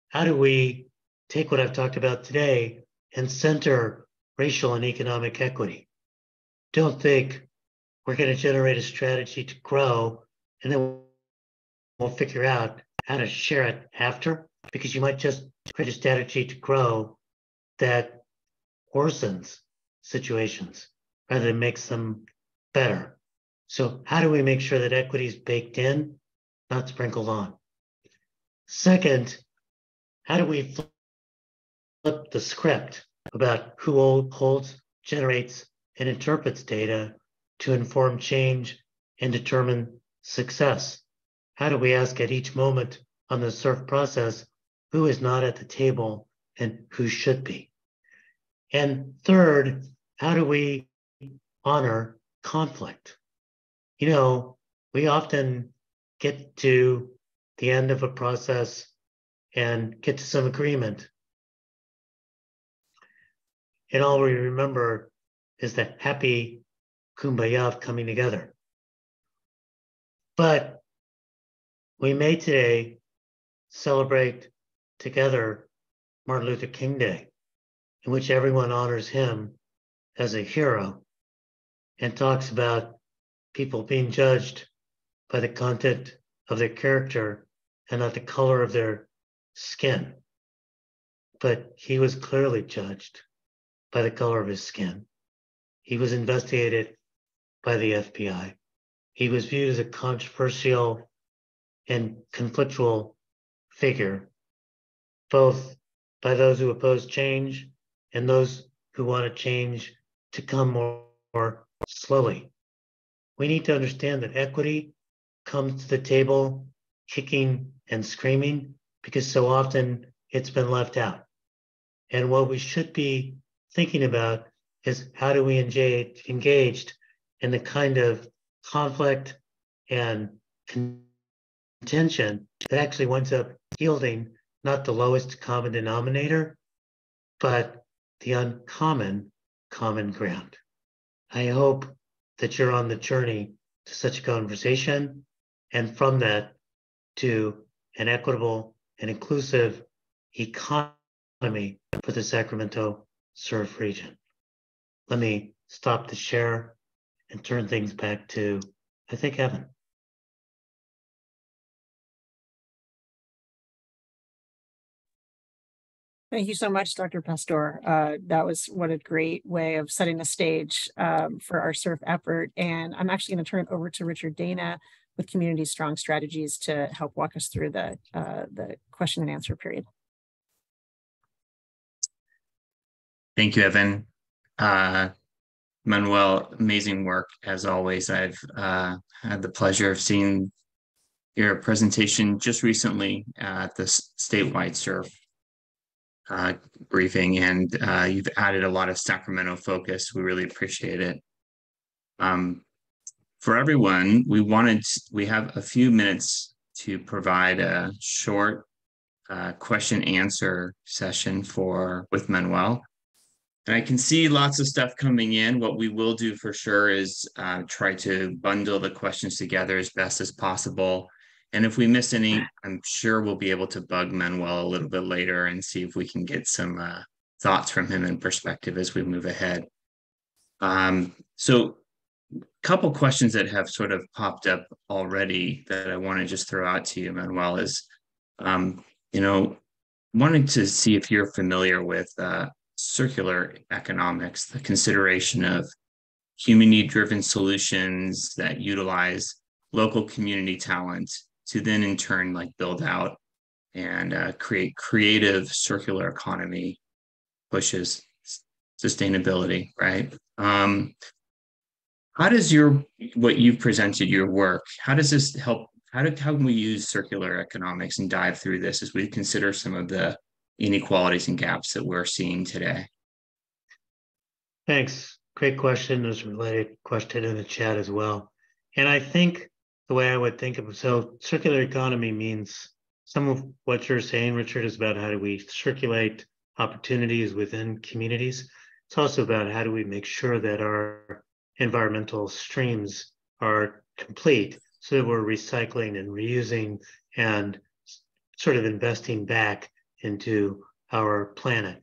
how do we take what I've talked about today and center racial and economic equity? Don't think we're going to generate a strategy to grow and then we'll figure out how to share it after, because you might just create a strategy to grow that worsens situations rather than makes them better. So how do we make sure that equity is baked in, not sprinkled on? Second, how do we flip the script about who holds, generates, and interprets data to inform change and determine success? How do we ask at each moment on the CERF process who is not at the table and who should be? And third, how do we honor conflict? You know, we often get to the end of a process and get to some agreement. And all we remember is the happy kumbaya of coming together. But We may today celebrate together Martin Luther King Day, in which everyone honors him as a hero and talks about people being judged by the content of their character and not the color of their skin. But he was clearly judged by the color of his skin. He was investigated by the FBI. He was viewed as a controversial and conflictual figure, both by those who oppose change and those who want change to come more slowly. We need to understand that equity comes to the table kicking and screaming because so often it's been left out. And what we should be thinking about is how do we engaged in the kind of conflict and contention that actually winds up yielding not the lowest common denominator, but the uncommon common ground. I hope that you're on the journey to such a conversation, and from that to an equitable and inclusive economy for the Sacramento CERF region. Let me stop the share and turn things back to, I think, Evan. Thank you so much, Dr. Pastor. That was what a great way of setting the stage for our CERF effort. And I'm actually going to turn it over to Richard Dana with Community Strong Strategies to help walk us through the question and answer period. Thank you, Evan. Manuel, amazing work as always. I've had the pleasure of seeing your presentation just recently at the statewide CERF briefing, and you've added a lot of Sacramento focus. We really appreciate it. For everyone, we have a few minutes to provide a short question answer session with Manuel. And I can see lots of stuff coming in. What we will do for sure is try to bundle the questions together as best as possible. And if we miss any, I'm sure we'll be able to bug Manuel a little bit later and see if we can get some thoughts from him and perspective as we move ahead. So a couple questions that have sort of popped up already that I want to just throw out to you, Manuel, is, wanting to see if you're familiar with circular economics, the consideration of community-driven solutions that utilize local community talent to then in turn build out and create creative circular economy pushes sustainability, right? How does what you've presented, your work, how does this help? How can we use circular economics and dive through this as we consider some of the inequalities and gaps that we're seeing today? Thanks. Great question. There's a related question in the chat as well. And I think the way I would think of it, so circular economy means some of what you're saying, Richard, is about how do we circulate opportunities within communities. It's also about how do we make sure that our environmental streams are complete so that we're recycling and reusing and sort of investing back into our planet.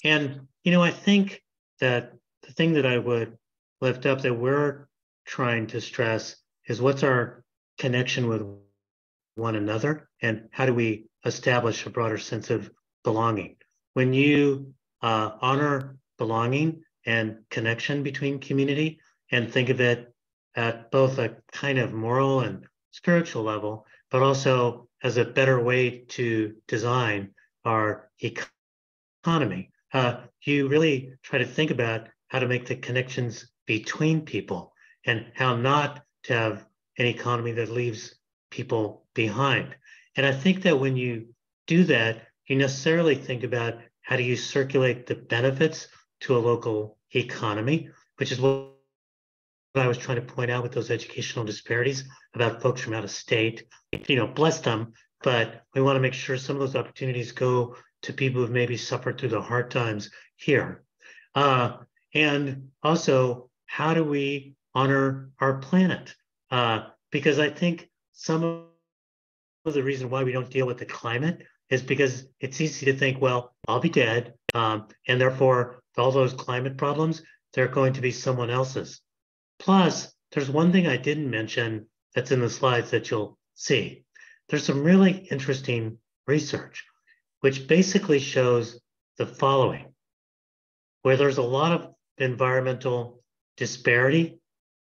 And, I think that the thing that I would lift up that we're trying to stress is what's our connection with one another and how do we establish a broader sense of belonging. When you honor belonging and connection between community and think of it at both a kind of moral and spiritual level, but also as a better way to design our economy, you really try to think about how to make the connections between people and how not to have an economy that leaves people behind. And I think that when you do that, you necessarily think about how do you circulate the benefits to a local economy, which is what I was trying to point out with those educational disparities about folks from out of state. Bless them, but we want to make sure some of those opportunities go to people who've maybe suffered through the hard times here. And also, how do we honor our planet? Because I think some of the reason why we don't deal with the climate is because it's easy to think, well, I'll be dead, and therefore all those climate problems, they're going to be someone else's. Plus, there's one thing I didn't mention that's in the slides that you'll see. There's some really interesting research, which basically shows the following. Where there's a lot of environmental disparity,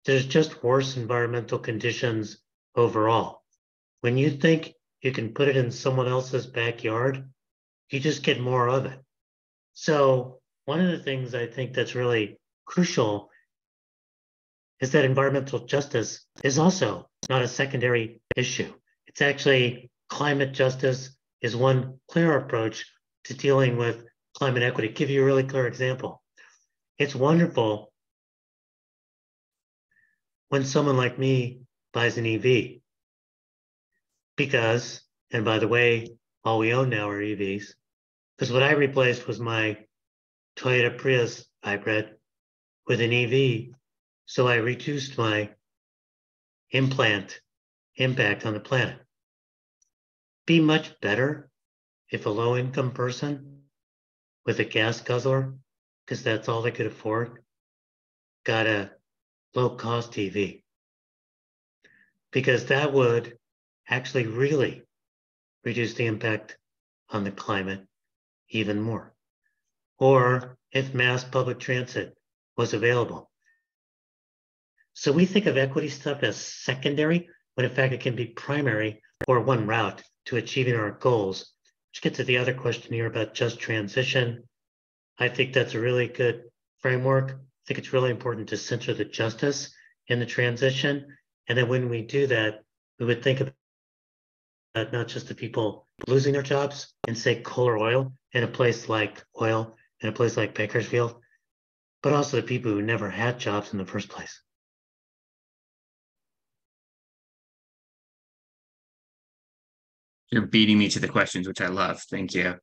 there's just worse environmental conditions overall. When you think you can put it in someone else's backyard, you just get more of it. So one of the things I think that's really crucial is that environmental justice is also not a secondary issue. It's actually climate justice is one clear approach to dealing with climate equity. Give you a really clear example. It's wonderful when someone like me buys an EV because, and by the way, all we own now are EVs, because what I replaced was my Toyota Prius hybrid with an EV, so I reduced my impact on the planet. Be much better if a low-income person with a gas guzzler, because that's all they could afford, got a low-cost EV. Because that would actually really reduce the impact on the climate even more. Or if mass public transit was available. So we think of equity stuff as secondary, when in fact it can be primary or one route to achieving our goals. Which gets to the other question here about just transition. I think that's a really good framework. I think it's really important to center the justice in the transition. And then when we do that, we would think about not just the people losing their jobs in, say, coal or oil in a place like Bakersfield, but also the people who never had jobs in the first place. You're beating me to the questions, which I love. Thank you.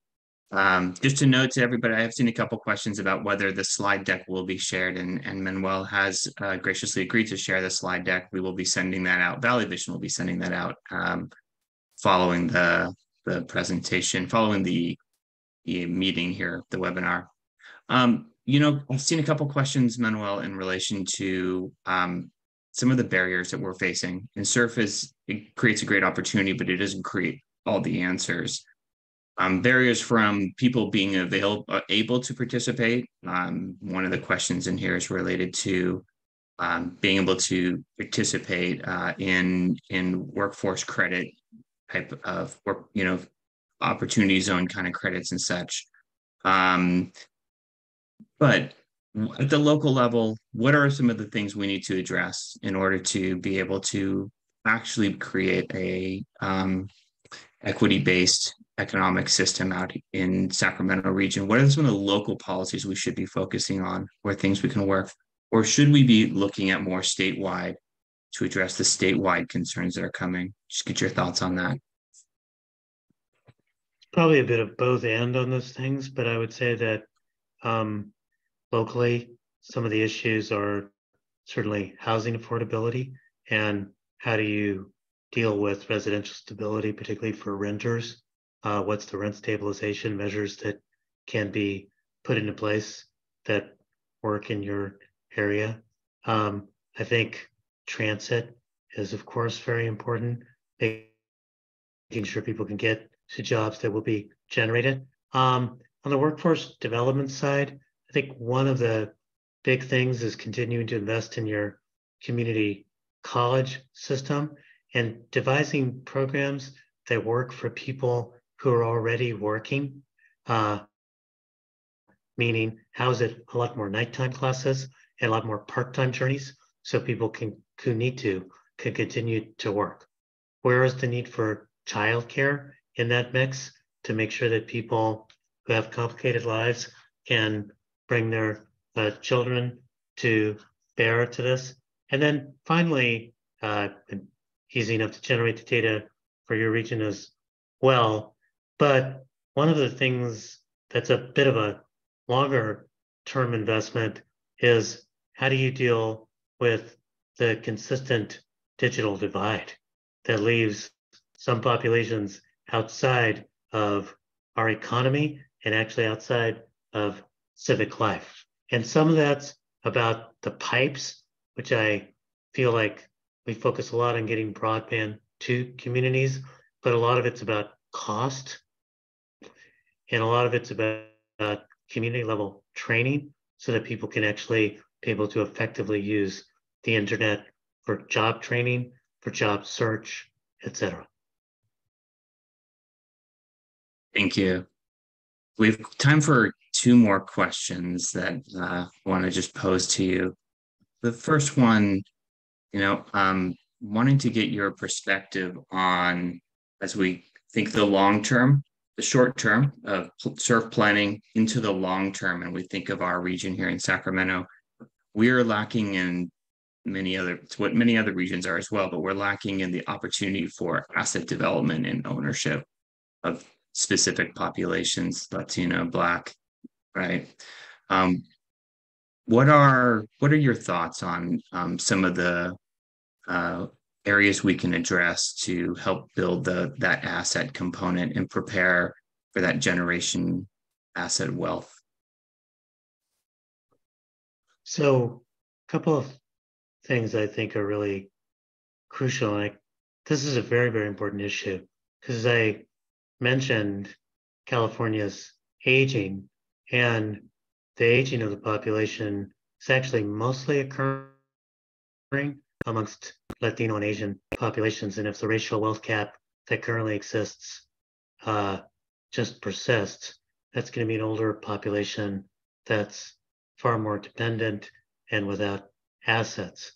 Just to note to everybody, I have seen a couple questions about whether the slide deck will be shared, and Manuel has graciously agreed to share the slide deck. We will be sending that out. Valley Vision will be sending that out following the presentation, following the meeting here, the webinar. I've seen a couple questions, Manuel, in relation to some of the barriers that we're facing. And CERF creates a great opportunity, but it doesn't create all the answers. Barriers from people being able to participate. One of the questions in here is related to being able to participate in workforce credit type of work, opportunity zone kind of credits and such. But at the local level, what are some of the things we need to address in order to be able to actually create a equity-based economic system out in Sacramento region? What are some of the local policies we should be focusing on, or things we can work? Or should we be looking at more statewide to address the statewide concerns that are coming? Just get your thoughts on that. Probably a bit of both and on those things, but I would say that locally, some of the issues are certainly housing affordability and how do you deal with residential stability, particularly for renters. What's the rent stabilization measures that can be put into place that work in your area? I think transit is, of course, very important, making sure people can get to jobs that will be generated. On the workforce development side, I think one of the big things is continuing to invest in your community college system and devising programs that work for people who are already working, meaning how's it a lot more nighttime classes and a lot more part-time journeys so people who need to can continue to work. Where is the need for childcare in that mix to make sure that people who have complicated lives can bring their children to Bera to this? And then finally, easy enough to generate the data for your region as well. But one of the things that's a bit of a longer term investment is how do you deal with the consistent digital divide that leaves some populations outside of our economy and actually outside of civic life. And some of that's about the pipes, which I feel like we focus a lot on getting broadband to communities, but a lot of it's about cost, and a lot of it's about community level training so that people can actually be able to effectively use the internet for job training, for job search, etc. Thank you. We have time for two more questions that I want to just pose to you. The first one, wanting to get your perspective on, as we think the long term, the short term of CERF planning into the long term, and we think of our region here in Sacramento, we are lacking in it's what many other regions are as well, but we're lacking in the opportunity for asset development and ownership of specific populations, Latino, Black, right? What are your thoughts on some of the areas we can address to help build that asset component and prepare for that generation asset wealth? So, a couple of things I think are really crucial. Like, this is a very, very important issue because, as I mentioned, California's aging, and the aging of the population is actually mostly occurring amongst Latino and Asian populations. And if the racial wealth gap that currently exists just persists, that's going to be an older population that's far more dependent and without assets.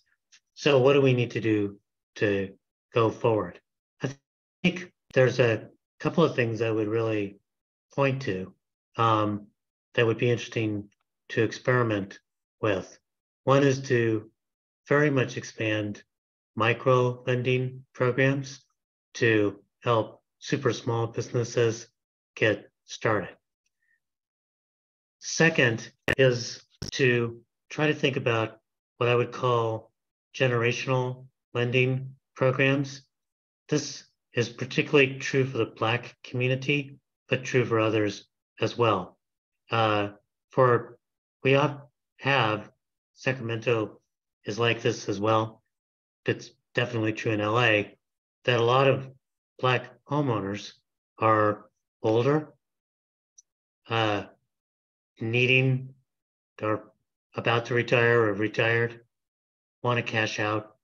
So what do we need to do to go forward? I think there's a couple of things I would really point to that would be interesting to experiment with. One is to very much expand micro lending programs to help super small businesses get started. Second is to try to think about what I would call generational lending programs. This is particularly true for the Black community, but true for others as well. We have, Sacramento is like this as well. It's definitely true in LA, that a lot of Black homeowners are older, needing or about to retire or retired, want to cash out,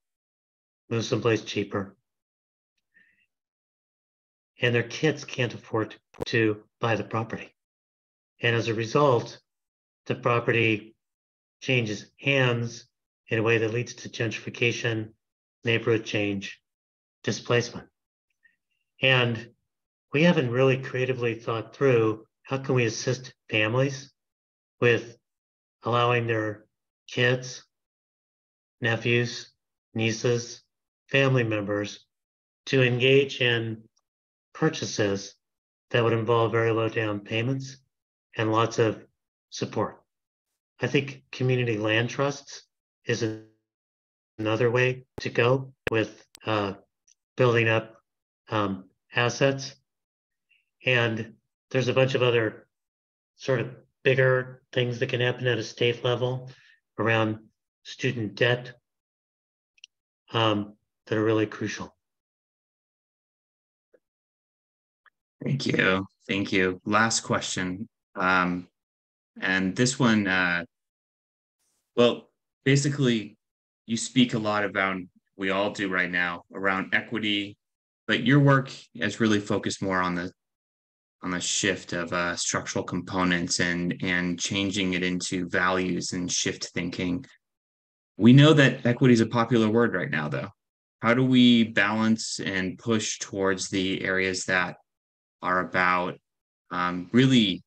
move someplace cheaper, and their kids can't afford to buy the property. And as a result, the property changes hands in a way that leads to gentrification, neighborhood change, displacement. And we haven't really creatively thought through how can we assist families with allowing their kids, nephews, nieces, family members to engage in purchases that would involve very low down payments and lots of support. I think community land trusts is another way to go with building up assets. And there's a bunch of other sort of bigger things that can happen at a state level around student debt that are really crucial. Thank you. Thank you. Last question. And this one, well, basically, you speak a lot about, we all do right now, around equity, but your work has really focused more on the shift of structural components and changing it into values and shift thinking. We know that equity is a popular word right now, though. How do we balance and push towards the areas that are about really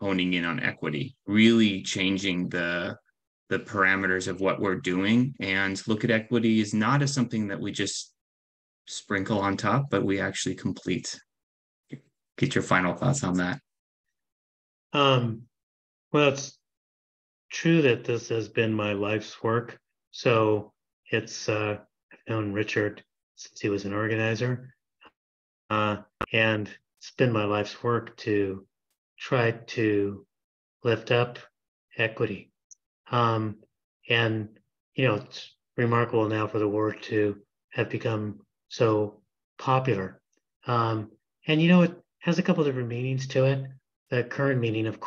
honing in on equity, really changing the parameters of what we're doing, and look at equity as not as something that we just sprinkle on top, but we actually complete? Get your final thoughts on that. Well, it's true that this has been my life's work. So it's, I've known Richard since he was an organizer. and it's been my life's work to try to lift up equity. And, it's remarkable now for the word to have become so popular. And, it has a couple different meanings to it. The current meaning, of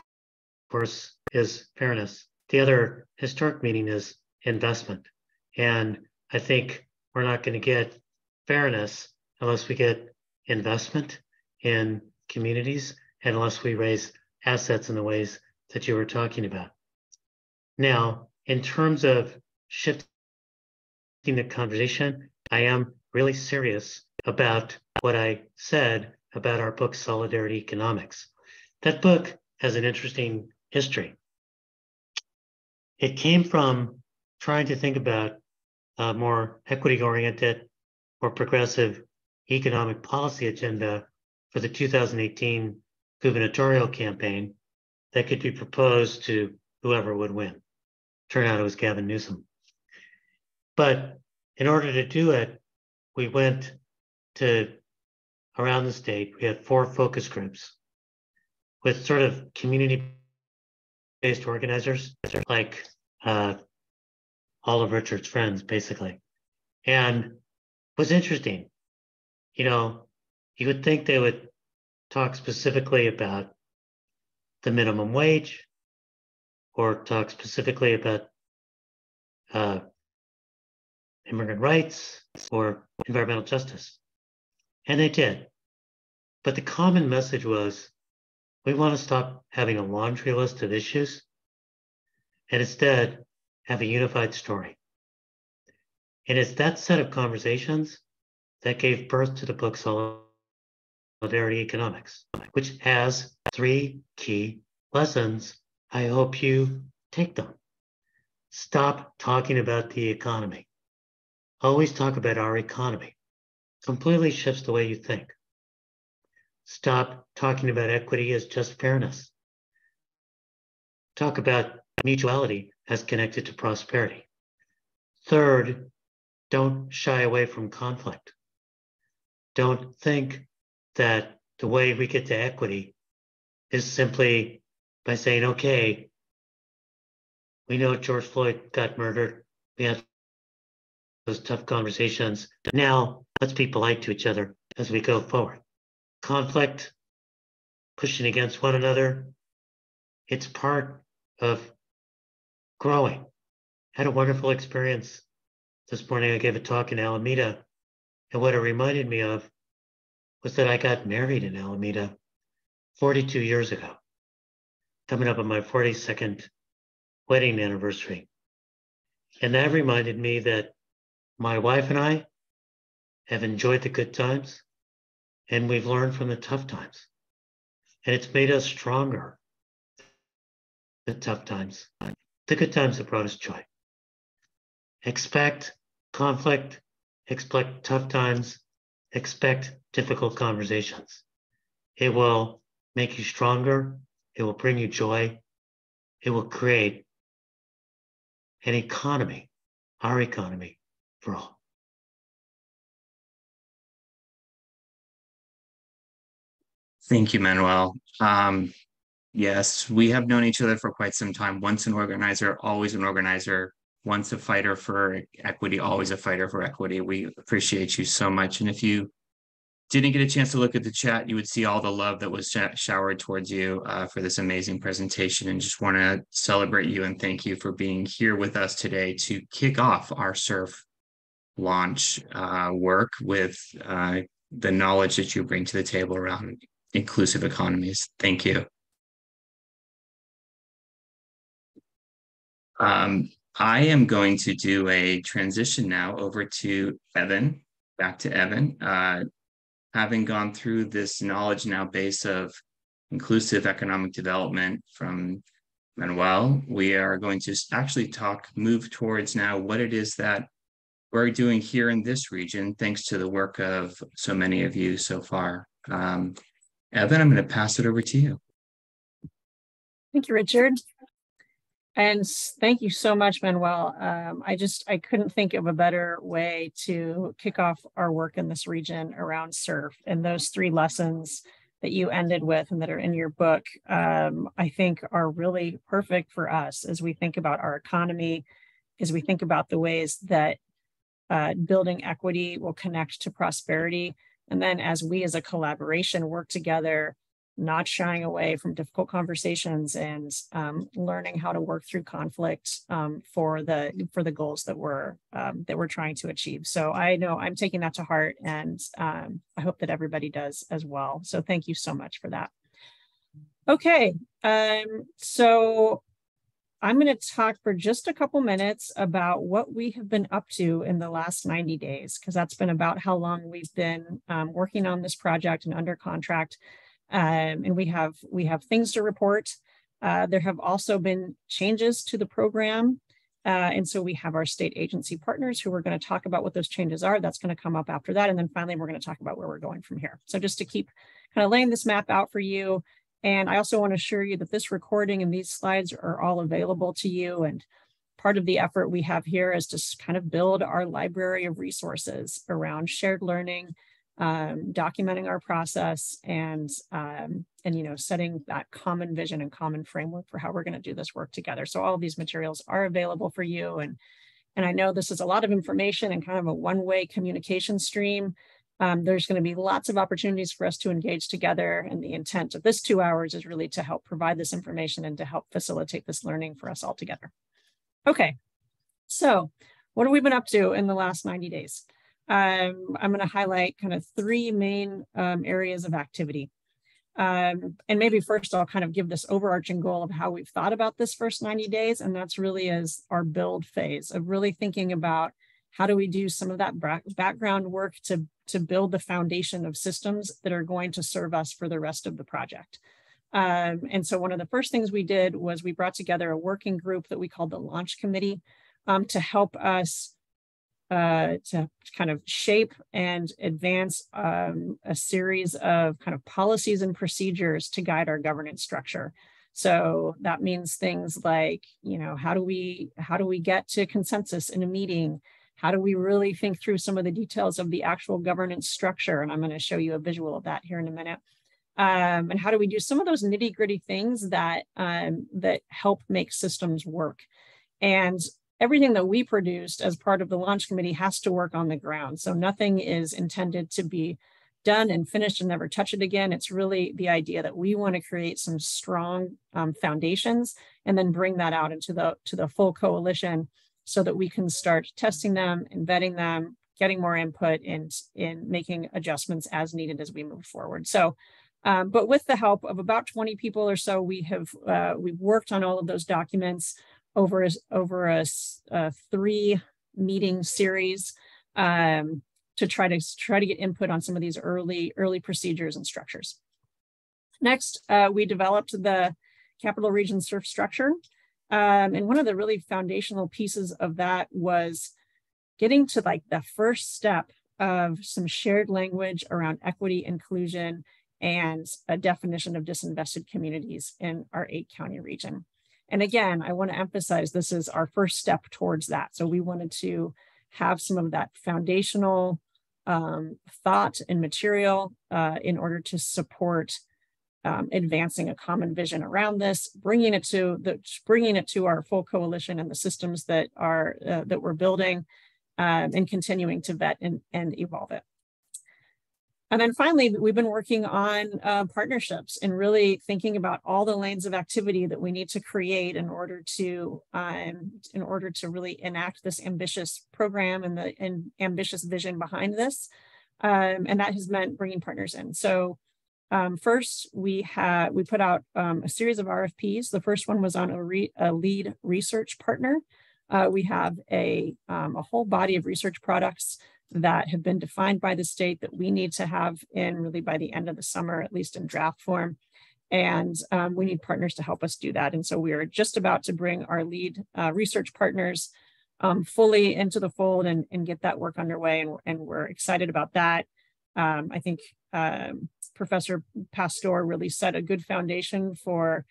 course, is fairness. The other historic meaning is investment. And I think we're not going to get fairness unless we get investment in communities and unless we raise assets in the ways that you were talking about. Now, in terms of shifting the conversation, I am really serious about what I said about our book, Solidarity Economics. That book has an interesting history. It came from trying to think about a more equity-oriented, more progressive economic policy agenda for the 2018 gubernatorial campaign that could be proposed to whoever would win. Turned out it was Gavin Newsom. But in order to do it, we went to around the state. We had 4 focus groups with sort of community-based organizers, like all of Richard's friends, basically. And it was interesting. You would think they would talk specifically about the minimum wage or talk specifically about immigrant rights or environmental justice. And they did. But the common message was, we want to stop having a laundry list of issues and instead have a unified story. And it's that set of conversations that gave birth to the book Solidarity Economics, which has 3 key lessons. I hope you take them. Stop talking about the economy. Always talk about our economy. Completely shifts the way you think. Stop talking about equity as just fairness. Talk about mutuality as connected to prosperity. Third, don't shy away from conflict. Don't think that the way we get to equity is simply by saying, okay, we know George Floyd got murdered. We had those tough conversations. Now let's be polite to each other as we go forward. Conflict, pushing against one another, it's part of growing. I had a wonderful experience this morning. I gave a talk in Alameda, and what it reminded me of was that I got married in Alameda 42 years ago, coming up on my 42nd wedding anniversary. And that reminded me that my wife and I have enjoyed the good times, and we've learned from the tough times. And it's made us stronger, the tough times. The good times have brought us joy. Expect conflict, expect tough times, expect difficult conversations. It will make you stronger. It will bring you joy. It will create an economy, our economy, for all. Thank you, Manuel. Yes, we have known each other for quite some time. Once an organizer, always an organizer. Once a fighter for equity, always a fighter for equity. We appreciate you so much. And if you didn't get a chance to look at the chat, you would see all the love that was showered towards you for this amazing presentation, and just want to celebrate you and thank you for being here with us today to kick off our CERF launch work with the knowledge that you bring to the table around inclusive economies. Thank you. I am going to do a transition now over to Evan, back to Evan. Having gone through this knowledge now base of inclusive economic development from Manuel, we are going to actually move towards now what it is that we're doing here in this region, thanks to the work of so many of you so far. Evan, I'm going to pass it over to you. Thank you, Richard. And thank you so much, Manuel. I couldn't think of a better way to kick off our work in this region around CERF, and those 3 lessons that you ended with and that are in your book, I think are really perfect for us as we think about our economy, as we think about the ways that building equity will connect to prosperity. And then as we as a collaboration work together, not shying away from difficult conversations and learning how to work through conflict for the goals that we're trying to achieve. So I know I'm taking that to heart, and I hope that everybody does as well. So thank you so much for that. Okay, so I'm going to talk for just a couple minutes about what we have been up to in the last 90 days, because that's been about how long we've been working on this project and under contract. And we have things to report. There have also been changes to the program. And so we have our state agency partners who are going to talk about what those changes are. That's going to come up after that. And then finally, we're going to talk about where we're going from here. So just to keep kind of laying this map out for you. And I also want to assure you that this recording and these slides are all available to you. And part of the effort we have here is to kind of build our library of resources around shared learning, documenting our process, and setting that common vision and common framework for how we're going to do this work together. So all of these materials are available for you, and I know this is a lot of information and kind of a one-way communication stream. There's going to be lots of opportunities for us to engage together, and the intent of this 2 hours is really to help provide this information and to help facilitate this learning for us all together. Okay, so what have we been up to in the last 90 days? I'm going to highlight kind of 3 main areas of activity. And maybe first I'll kind of give this overarching goal of how we've thought about this first 90 days. And that's really as our build phase of really thinking about how do we do some of that background work to build the foundation of systems that are going to serve us for the rest of the project. And so one of the first things we did was we brought together a working group that we called the Launch Committee to help us to kind of shape and advance a series of kind of policies and procedures to guide our governance structure. So that means things like, how do we get to consensus in a meeting? How do we really think through some of the details of the actual governance structure? And I'm going to show you a visual of that here in a minute. And how do we do some of those nitty-gritty things that help make systems work? And everything that we produced as part of the Launch Committee has to work on the ground. So nothing is intended to be done and finished and never touch it again. It's really the idea that we want to create some strong foundations and then bring that out into the full coalition so that we can start testing them, embedding them, getting more input, and in making adjustments as needed as we move forward. So, but with the help of about 20 people or so, we've worked on all of those documents over a 3 meeting series to try to get input on some of these early procedures and structures. Next, we developed the Capital Region CERF structure. And one of the really foundational pieces of that was getting to like the first step of some shared language around equity, inclusion, and a definition of disinvested communities in our 8-county region. And again, I want to emphasize this is our first step towards that. So we wanted to have some of that foundational thought and material in order to support advancing a common vision around this, bringing it to our full coalition and the systems that we're building, and continuing to vet and evolve it. And then finally, we've been working on partnerships and really thinking about all the lanes of activity that we need to create in order to really enact this ambitious program and the ambitious vision behind this. And that has meant bringing partners in. So first, we put out a series of RFPs. The first one was on a lead research partner. We have a whole body of research products that have been defined by the state that we need to have in really by the end of the summer, at least in draft form. And we need partners to help us do that. And so we are just about to bring our lead research partners fully into the fold and get that work underway. And we're excited about that. I think Professor Pastor really set a good foundation for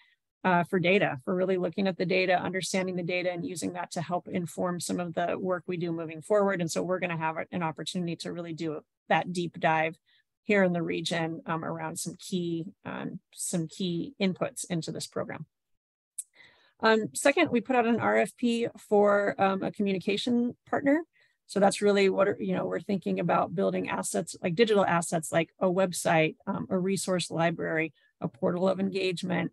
for data, for really looking at the data, understanding the data, and using that to help inform some of the work we do moving forward. And so we're going to have an opportunity to really do that deep dive here in the region around some key inputs into this program. Second, we put out an RFP for a communication partner. So that's really what, we're thinking about building assets, like digital assets, like a website, a resource library, a portal of engagement,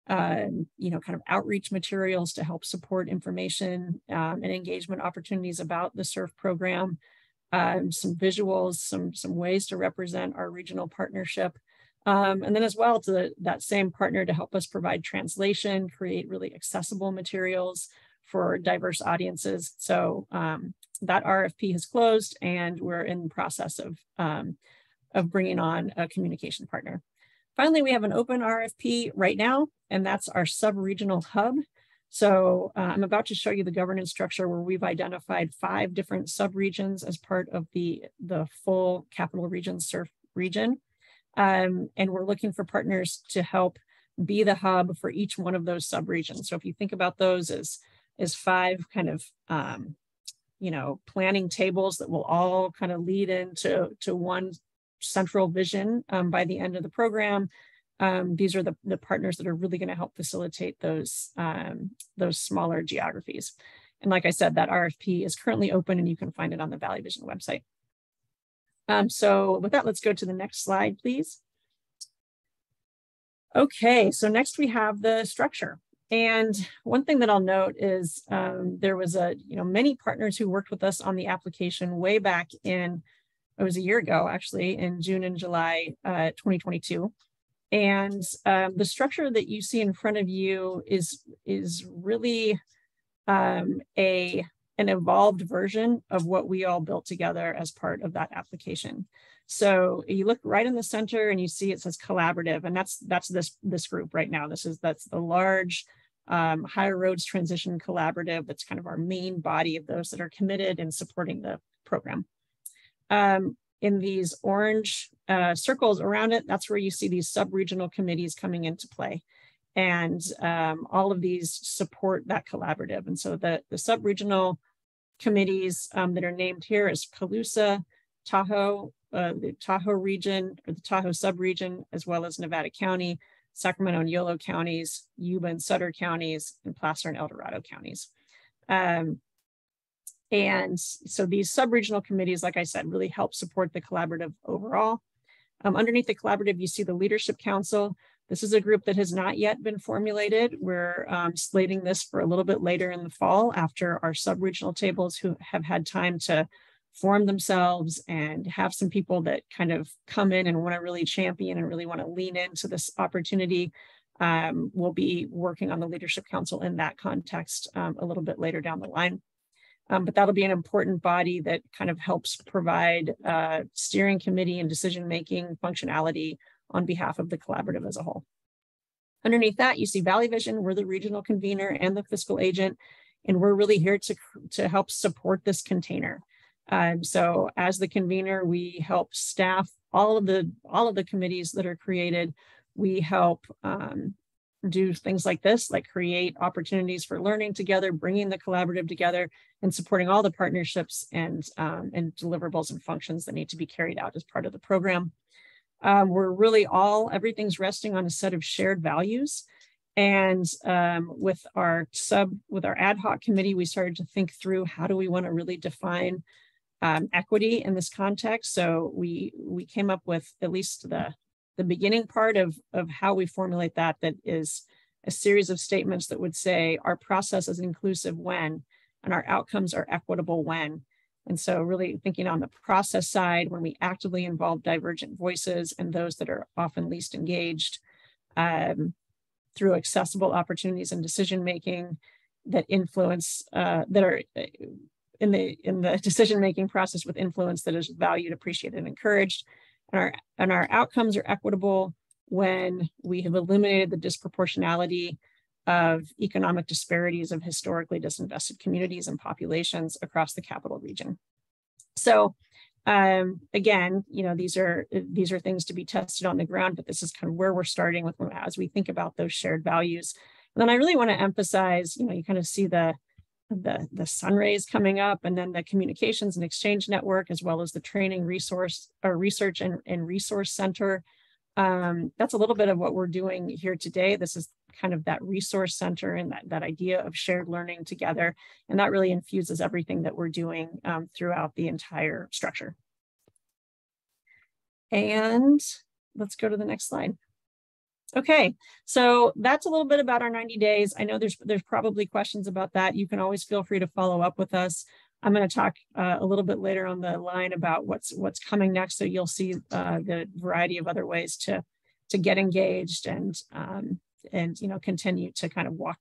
kind of outreach materials to help support information and engagement opportunities about the CERF program, some visuals, some ways to represent our regional partnership. And then as well to that same partner to help us provide translation, create really accessible materials for diverse audiences. So that RFP has closed and we're in the process of bringing on a communication partner. Finally, we have an open RFP right now, and that's our sub-regional hub. So I'm about to show you the governance structure where we've identified 5 different sub-regions as part of the full Capital Region CERF region. And we're looking for partners to help be the hub for each one of those sub-regions. So if you think about those as 5 kind of, planning tables that will all kind of lead into one central vision by the end of the program, these are the partners that are really going to help facilitate those smaller geographies. And like I said, that RFP is currently open and you can find it on the Valley Vision website. So with that, let's go to the next slide, please. Okay, so next we have the structure. And one thing that I'll note is there was many partners who worked with us on the application way back in, it was a year ago, actually, in June and July 2022. And the structure that you see in front of you is really an evolved version of what we all built together as part of that application. So you look right in the center and you see it says collaborative, and that's this group right now. That's the large Higher Roads Transition Collaborative. That's kind of our main body of those that are committed in supporting the program. In these orange circles around it, that's where you see these sub-regional committees coming into play. And all of these support that collaborative. And so the sub-regional committees that are named here is Colusa, Tahoe, the Tahoe region, or the Tahoe sub-region, as well as Nevada County, Sacramento and Yolo counties, Yuba and Sutter counties, and Placer and El Dorado counties. And so these sub-regional committees, like I said, really help support the collaborative overall. Underneath the collaborative, you see the Leadership Council. This is a group that has not yet been formulated. We're slating this for a little bit later in the fall after our sub-regional tables who have had time to form themselves and have some people that kind of come in and want to really champion and really want to lean into this opportunity. We'll be working on the Leadership Council in that context a little bit later down the line. But that'll be an important body that kind of helps provide steering committee and decision-making functionality on behalf of the collaborative as a whole. Underneath that, you see Valley Vision. We're the regional convener and the fiscal agent, and we're really here to help support this container. So as the convener, we help staff all of the committees that are created. We help do things like this, like create opportunities for learning together, bringing the collaborative together, and supporting all the partnerships and deliverables and functions that need to be carried out as part of the program. We're really everything's resting on a set of shared values. And with our ad hoc committee, we started to think through how do we want to really define equity in this context. So we came up with at least the beginning part of how we formulate that is a series of statements that would say our process is inclusive when, and our outcomes are equitable when. And so really thinking on the process side, when we actively involve divergent voices and those that are often least engaged through accessible opportunities and decision-making that influence, that are in the decision-making process with influence that is valued, appreciated, and encouraged. And our outcomes are equitable when we have eliminated the disproportionality of economic disparities of historically disinvested communities and populations across the capital region. So again, these are things to be tested on the ground, but this is kind of where we're starting with as we think about those shared values And then I really want to emphasize, you kind of see the sun rays coming up, and then the communications and exchange network, as well as the training research and resource center. That's a little bit of what we're doing here today. This is kind of that resource center and that idea of shared learning together. And that really infuses everything that we're doing throughout the entire structure. And let's go to the next slide. Okay, so that's a little bit about our 90 days. I know there's probably questions about that. You can always feel free to follow up with us. I'm going to talk a little bit later on the line about what's coming next, so you'll see the variety of other ways to get engaged and continue to kind of walk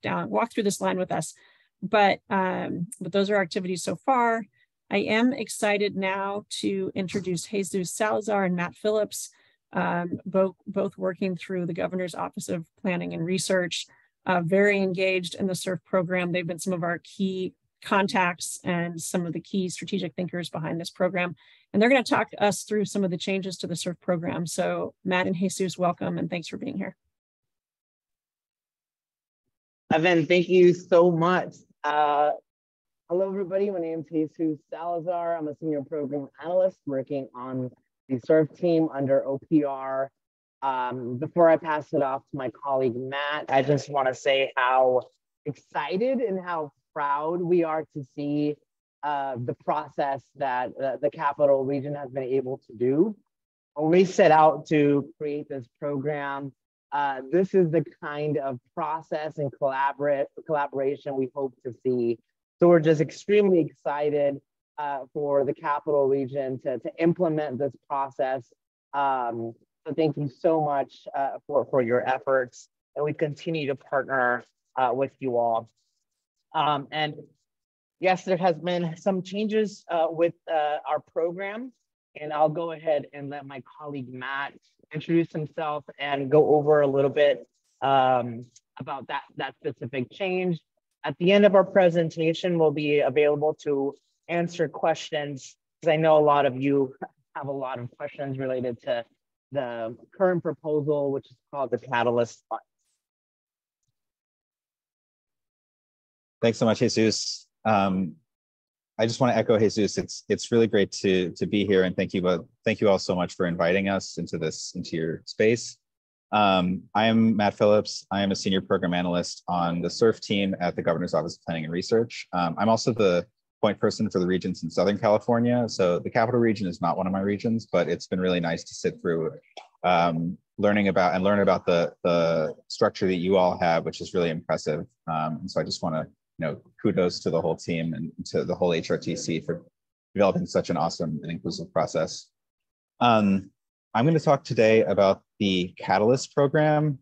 through this line with us. But those are our activities so far. I am excited now to introduce Jesus Salazar and Matt Phillips, both working through the Governor's Office of Planning and Research, very engaged in the CERF program. They've been some of our key contacts and some of the key strategic thinkers behind this program. And they're going to talk us through some of the changes to the CERF program. So Matt and Jesus, welcome, and thanks for being here. Evan, thank you so much. Hello, everybody. My name is Jesus Salazar. I'm a senior program analyst working on the CERF team under OPR. Before I pass it off to my colleague, Matt, I just want to say how excited and how proud we are to see the process that the Capital Region has been able to do. When we set out to create this program, this is the kind of process and collaboration we hope to see. So we're just extremely excited for the Capital Region to implement this process. So thank you so much for your efforts, and we continue to partner with you all. And yes, there has been some changes with our program, and I'll go ahead and let my colleague Matt introduce himself and go over a little bit about that specific change. At the end of our presentation, we'll be available to answer questions, because I know a lot of you have a lot of questions related to the current proposal, which is called the Catalyst Fund. Thanks so much, Jesus. I just want to echo Jesus. It's really great to be here, and thank you all so much for inviting us into your space. I am Matt Phillips. I am a senior program analyst on the CERF team at the Governor's Office of Planning and Research. I'm also the point person for the regions in Southern California. So the Capital Region is not one of my regions, but it's been really nice to sit through learn about the structure that you all have, which is really impressive. And so I just want to, kudos to the whole team and to the whole HRTC for developing such an awesome and inclusive process. I'm going to talk today about the Catalyst program,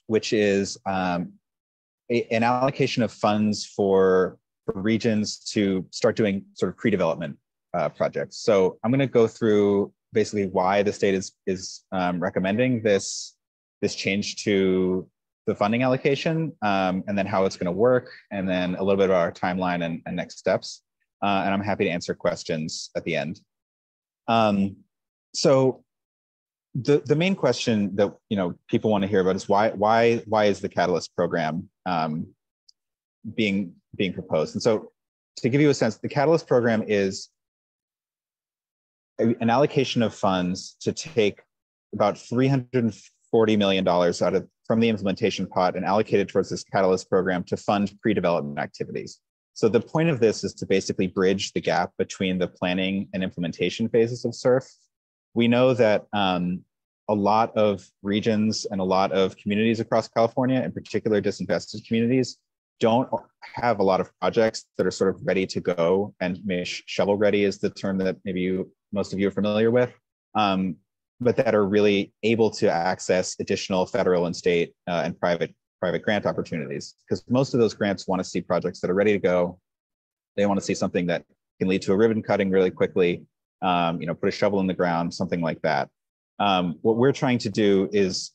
which is an allocation of funds for regions to start doing sort of pre-development projects. So I'm going to go through basically why the state is recommending this change to the funding allocation, and then how it's going to work, and then a little bit about our timeline and next steps. And I'm happy to answer questions at the end. So the main question that people want to hear about is why is the Catalyst program being proposed? And so to give you a sense, the Catalyst program is an allocation of funds to take about $340 million from the implementation pot and allocate it towards this Catalyst program to fund pre-development activities. So the point of this is to basically bridge the gap between the planning and implementation phases of CERF. We know that a lot of regions and a lot of communities across California, in particular disinvested communities, don't have a lot of projects that are sort of ready to go, and shovel ready is the term that maybe most of you are familiar with, but that are really able to access additional federal and state and private grant opportunities. Because most of those grants want to see projects that are ready to go. They want to see something that can lead to a ribbon cutting really quickly, put a shovel in the ground, something like that. What we're trying to do is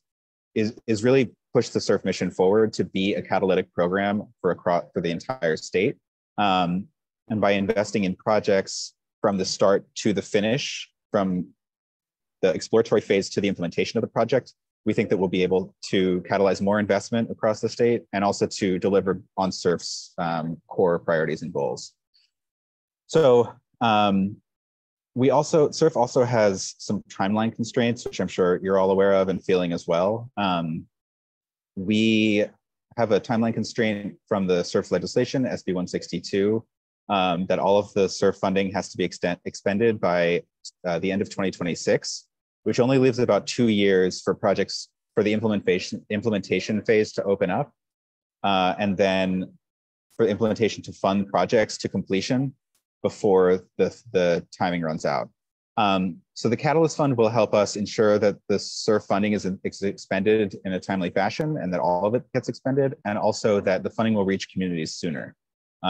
really push the CERF mission forward to be a catalytic program for the entire state. And by investing in projects from the start to the finish, from the exploratory phase to the implementation of the project, we think that we'll be able to catalyze more investment across the state and also to deliver on CERF's core priorities and goals. So CERF also has some timeline constraints, which I'm sure you're all aware of and feeling as well. We have a timeline constraint from the CERF legislation, SB 162, that all of the CERF funding has to be expended by the end of 2026, which only leaves about 2 years for projects for the implementation phase to open up, and then for the implementation to fund projects to completion before the timing runs out. So the Catalyst Fund will help us ensure that the CERF funding is expended in a timely fashion and that all of it gets expended, and also that the funding will reach communities sooner.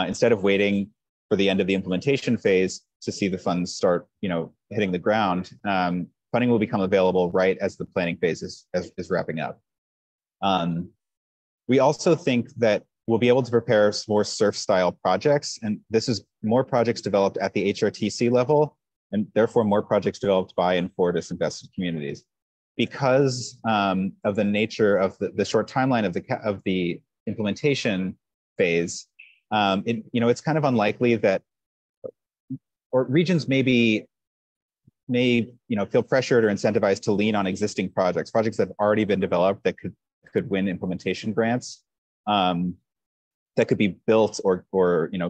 Instead of waiting for the end of the implementation phase to see the funds start, hitting the ground, funding will become available right as the planning phase is wrapping up. We also think that we'll be able to prepare more CERF-style projects, and this is more projects developed at the HRTC level, and therefore more projects developed by and for disinvested communities. Because of the nature of the short timeline of the implementation phase, it's kind of unlikely that, or regions may feel pressured or incentivized to lean on existing projects that have already been developed that could win implementation grants, that could be built or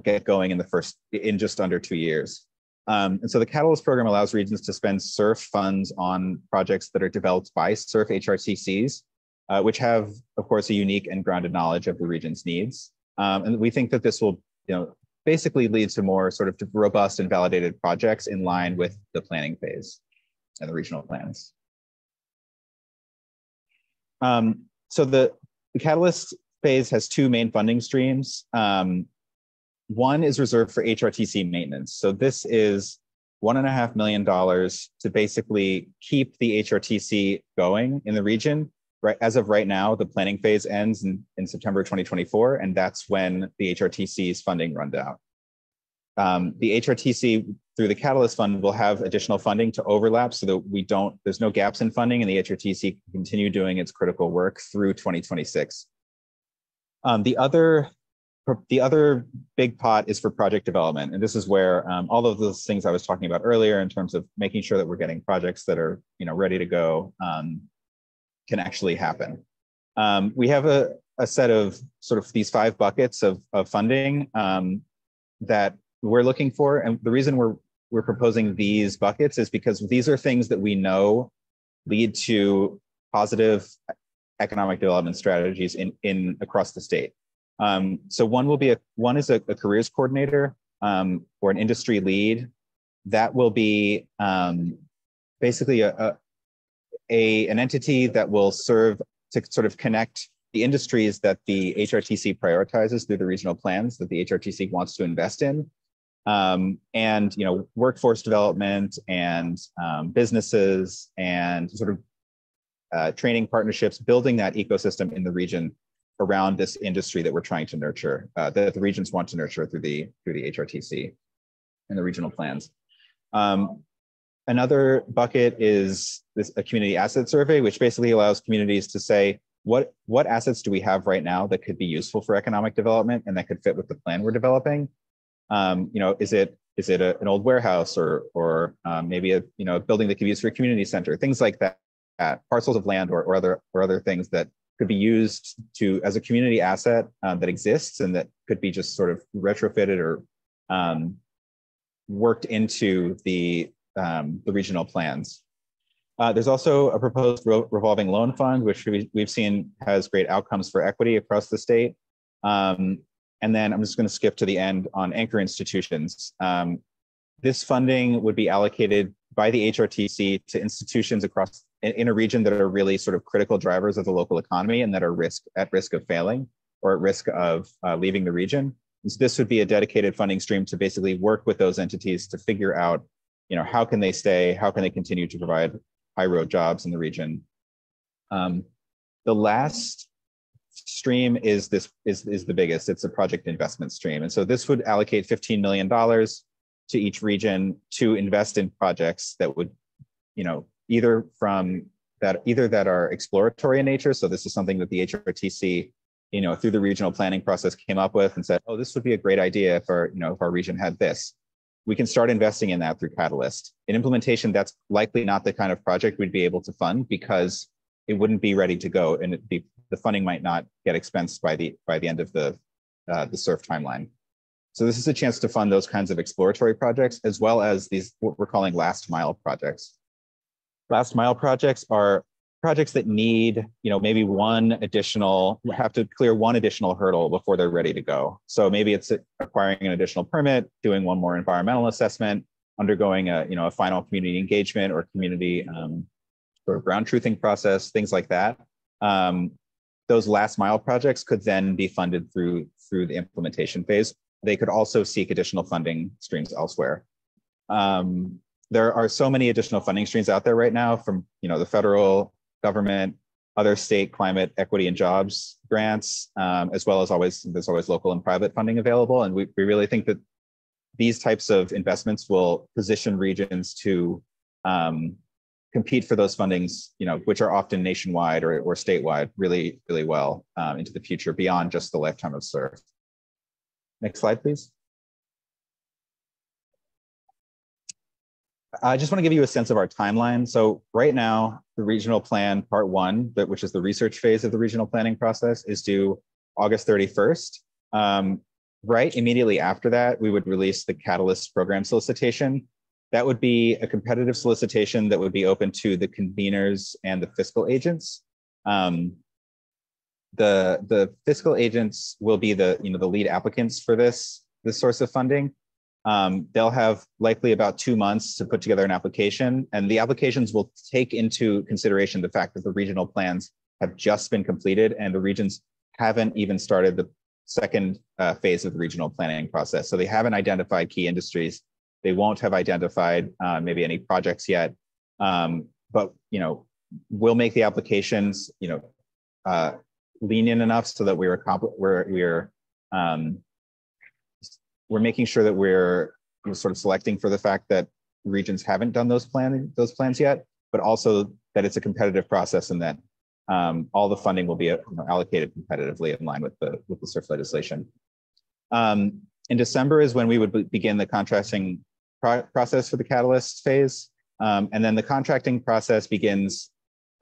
get going in just under 2 years. And so the Catalyst program allows regions to spend CERF funds on projects that are developed by CERF HRTCs, which have, of course, a unique and grounded knowledge of the region's needs. And we think that this will, basically lead to more sort of robust and validated projects in line with the planning phase and the regional plans. So the Catalyst phase has 2 main funding streams. One is reserved for HRTC maintenance. So this is $1.5 million to basically keep the HRTC going in the region. Right, as of right now, the planning phase ends in September 2024, and that's when the HRTC's funding runs out. The HRTC, through the Catalyst Fund, will have additional funding to overlap so that there's no gaps in funding, and the HRTC can continue doing its critical work through 2026. The other big pot is for project development, and this is where all of those things I was talking about earlier in terms of making sure that we're getting projects that are ready to go can actually happen. We have a set of sort of these 5 buckets of funding that we're looking for, and the reason we're proposing these buckets is because these are things that we know lead to positive economic development strategies in across the state. So one is a careers coordinator or an industry lead. That will be basically an entity that will serve to sort of connect the industries that the HRTC prioritizes through the regional plans that the HRTC wants to invest in, and workforce development and businesses and sort of training partnerships, building that ecosystem in the region around this industry that we're trying to nurture, that the regions want to nurture through the HRTC and the regional plans. Another bucket is a community asset survey, which basically allows communities to say, what assets do we have right now that could be useful for economic development and that could fit with the plan we're developing? Is it an old warehouse or maybe a building that could be used for a community center, things like that, parcels of land or other things that could be used as a community asset that exists and that could be just sort of retrofitted or worked into the regional plans. There's also a proposed revolving loan fund, which we've seen has great outcomes for equity across the state. And then I'm just going to skip to the end on anchor institutions. This funding would be allocated by the HRTC to institutions in a region that are really sort of critical drivers of the local economy and that are at risk of failing or at risk of leaving the region. And so this would be a dedicated funding stream to basically work with those entities to figure out, how can they stay, how can they continue to provide high road jobs in the region. The last stream is the biggest. It's a project investment stream. And so this would allocate $15 million to each region to invest in projects that would, either from that are exploratory in nature. So this is something that the HRTC, through the regional planning process came up with and said, oh, this would be a great idea if our region had this. We can start investing in that through Catalyst. In implementation, that's likely not the kind of project we'd be able to fund because it wouldn't be ready to go, and the funding might not get expensed by the end of the CERF timeline. So this is a chance to fund those kinds of exploratory projects, as well as these what we're calling last mile projects. Last mile projects are projects that need, maybe have to clear one additional hurdle before they're ready to go. So maybe it's acquiring an additional permit, doing one more environmental assessment, undergoing a final community engagement or community sort of ground truthing process, things like that. Those last mile projects could then be funded through the implementation phase. They could also seek additional funding streams elsewhere. There are so many additional funding streams out there right now from the federal government, other state climate equity and jobs grants, as well as there's always local and private funding available. And we really think that these types of investments will position regions to compete for those fundings, which are often nationwide or statewide, really, really well into the future beyond just the lifetime of CERF. Next slide, please. I just want to give you a sense of our timeline. So right now, the regional plan part 1, which is the research phase of the regional planning process, is due August 31st. Right immediately after that, we would release the Catalyst program solicitation. That would be a competitive solicitation that would be open to the conveners and the fiscal agents. The fiscal agents will be the lead applicants for this source of funding. They'll have likely about 2 months to put together an application, and the applications will take into consideration the fact that the regional plans have just been completed and the regions haven't even started the second phase of the regional planning process. So they haven't identified key industries. They won't have identified maybe any projects yet, but we'll make the applications lenient enough so that we're making sure that we're sort of selecting for the fact that regions haven't done those plans yet, but also that it's a competitive process and that all the funding will be allocated competitively in line with the CERF legislation. In December is when we would begin the contracting process for the Catalyst phase. And then the contracting process begins,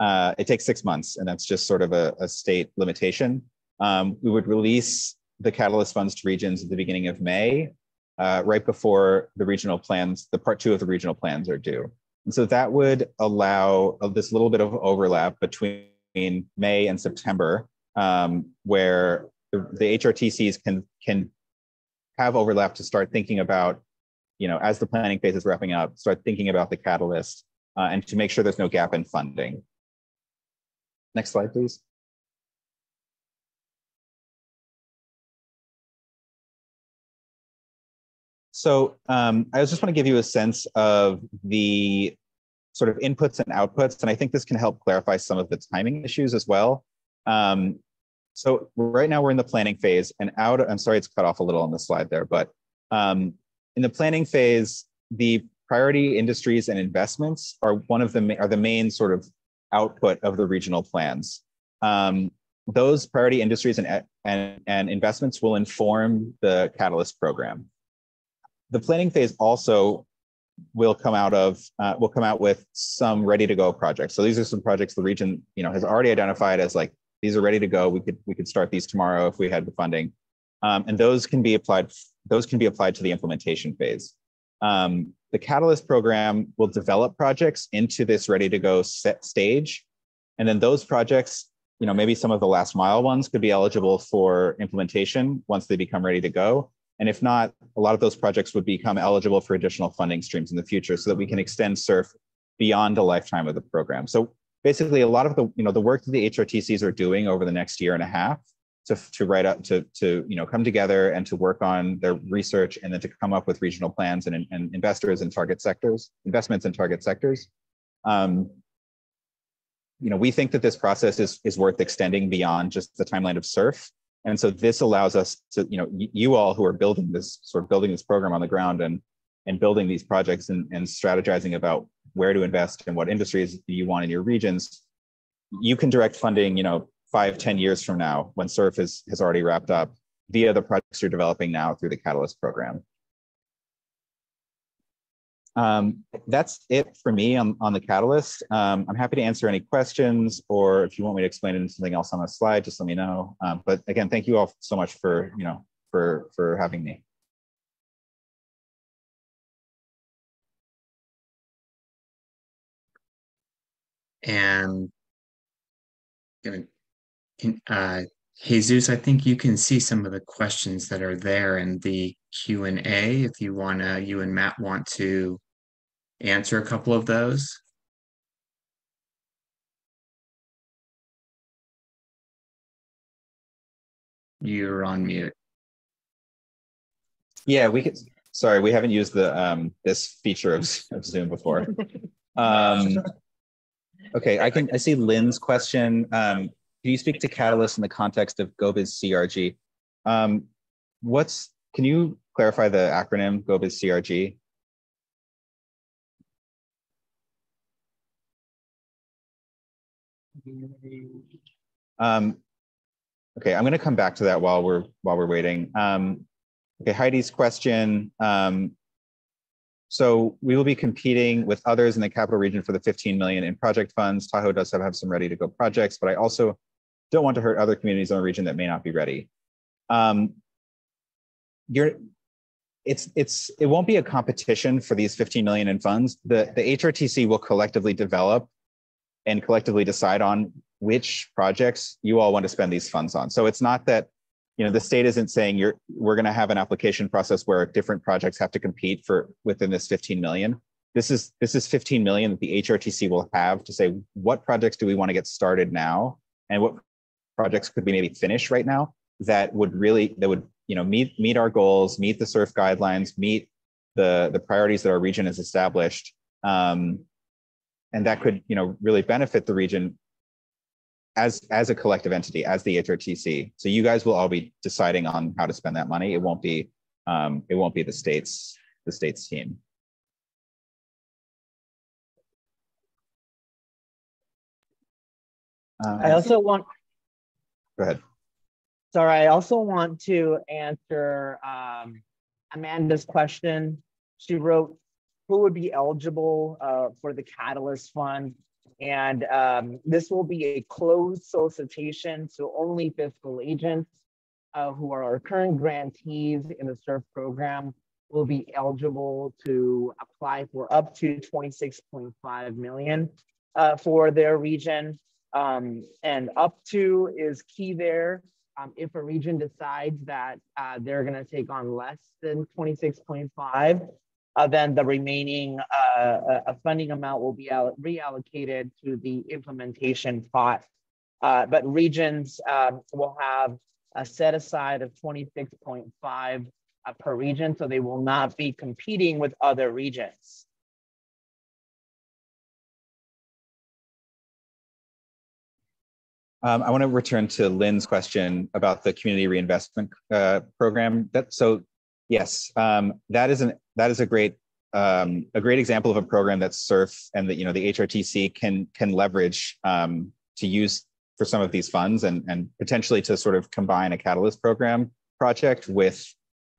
it takes 6 months, and that's just sort of a state limitation. We would release the Catalyst funds to regions at the beginning of May, right before the regional plans, the part 2 of the regional plans are due. And so that would allow this little bit of overlap between May and September, where the HRTCs can have overlap to start thinking about, as the planning phase is wrapping up, start thinking about the Catalyst and to make sure there's no gap in funding. Next slide, please. So I just want to give you a sense of the sort of inputs and outputs, and I think this can help clarify some of the timing issues as well. So right now we're in the planning phase, and I'm sorry it's cut off a little on the slide there, but in the planning phase, the priority industries and investments are the main sort of output of the regional plans. Those priority industries and investments will inform the Catalyst program. The planning phase also will come out with some ready to go projects. So these are some projects the region has already identified as like, these are ready to go. We could start these tomorrow if we had the funding, and those can be applied to the implementation phase. The Catalyst program will develop projects into this ready to go set stage, and then those projects, maybe some of the last mile ones could be eligible for implementation once they become ready to go. And if not, a lot of those projects would become eligible for additional funding streams in the future so that we can extend CERF beyond the lifetime of the program. So basically a lot of the work that the HRTCs are doing over the next year and a half to come together and to work on their research and then to come up with regional plans and investments in target sectors. We think that this process is worth extending beyond just the timeline of CERF. And so this allows us to, you all who are building this program on the ground and building these projects and strategizing about where to invest and what industries you want in your regions, you can direct funding, 5-10 years from now when CERF has already wrapped up via the projects you're developing now through the Catalyst program. That's it for me on the Catalyst. I'm happy to answer any questions, or if you want me to explain it in something else on the slide, just let me know. But again, thank you all so much for, for having me. And Jesus, I think you can see some of the questions that are there in the Q&A if you and Matt want to answer a couple of those. You're on mute. Yeah, we could. Sorry, we haven't used the this feature of Zoom before. Okay, I see Lynn's question. Can you speak to Catalyst in the context of GoBiz CRG? Can you clarify the acronym GoBiz CRG? Okay, I'm going to come back to that while we're waiting. Okay, Heidi's question. So we will be competing with others in the capital region for the 15 million in project funds. Tahoe does have some ready to go projects, but I also don't want to hurt other communities in the region that may not be ready. It won't be a competition for these 15 million in funds. The HRTC will collectively develop and collectively decide on which projects you all want to spend these funds on. So it's not that, the state isn't saying we're going to have an application process where different projects have to compete within this 15 million. This is 15 million that the HRTC will have to say, what projects do we want to get started now, and what projects could we maybe finish right now that would meet our goals, meet the CERF guidelines, meet the priorities that our region has established, and that could really benefit the region as a collective entity, as the HRTC. So you guys will all be deciding on how to spend that money. It won't be the state's team. I also want. Go ahead. Sorry, I also want to answer Amanda's question. She wrote, who would be eligible for the Catalyst Fund? And this will be a closed solicitation, so only fiscal agents who are our current grantees in the CERF program will be eligible to apply for up to 26.5 million for their region. And up to is key there. If a region decides that they're going to take on less than 26.5, then the remaining funding amount will be reallocated to the implementation pot. But regions will have a set aside of 26.5 per region, so they will not be competing with other regions. I want to return to Lynn's question about the community reinvestment program. Yes, that is a great example of a program that CERF and the HRTC can leverage to use for some of these funds and potentially to sort of combine a Catalyst program project with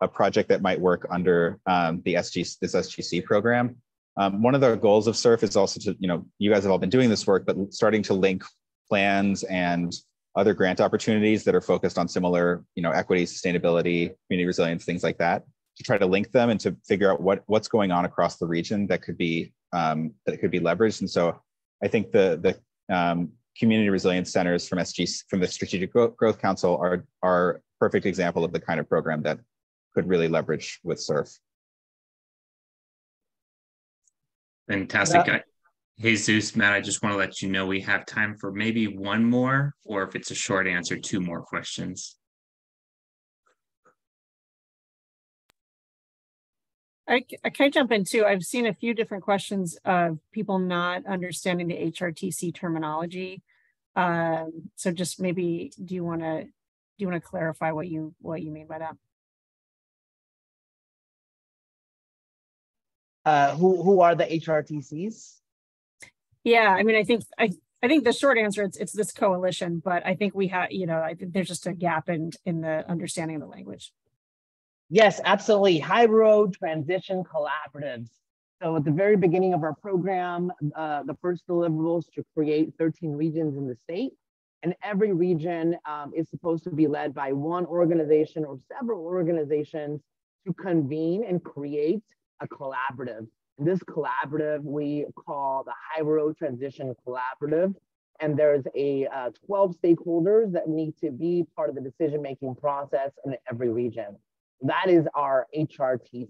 a project that might work under this SGC program. One of the goals of CERF is also to, you guys have all been doing this work, but starting to link plans and other grant opportunities that are focused on similar, equity, sustainability, community resilience, things like that, to try to link them and to figure out what's going on across the region that could be leveraged. And so I think the community resilience centers from the Strategic Growth Council are a perfect example of the kind of program that could really leverage with CERF. Fantastic. Jesus, Matt, I just want to let you know we have time for maybe one more, or if it's a short answer, 2 more questions. I can jump in too. I've seen a few different questions of people not understanding the HRTC terminology. So just maybe, do you want to clarify what you mean by that? Who are the HRTCs? Yeah, I mean, I I think the short answer, it's this coalition, but I think we have, I think there's just a gap in the understanding of the language. Yes, absolutely. High Road Transition Collaboratives. So at the very beginning of our program, the first deliverables to create 13 regions in the state. And every region is supposed to be led by one organization or several organizations to convene and create a collaborative. And this collaborative we call the High Road Transition Collaborative. And there's 12 stakeholders that need to be part of the decision-making process in every region. That is our HRTC.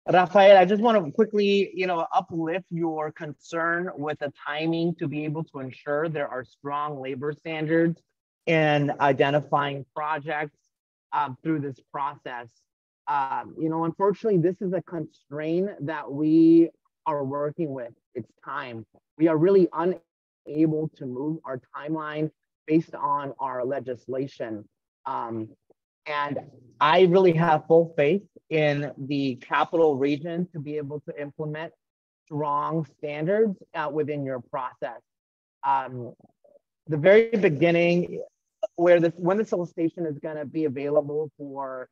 Rafael, I just want to quickly, uplift your concern with the timing to be able to ensure there are strong labor standards in identifying projects through this process. Unfortunately, this is a constraint that we are working with. It's time. We are really unable to move our timeline based on our legislation. And I really have full faith in the capital region to be able to implement strong standards within your process. The very beginning, when the solicitation is going to be available for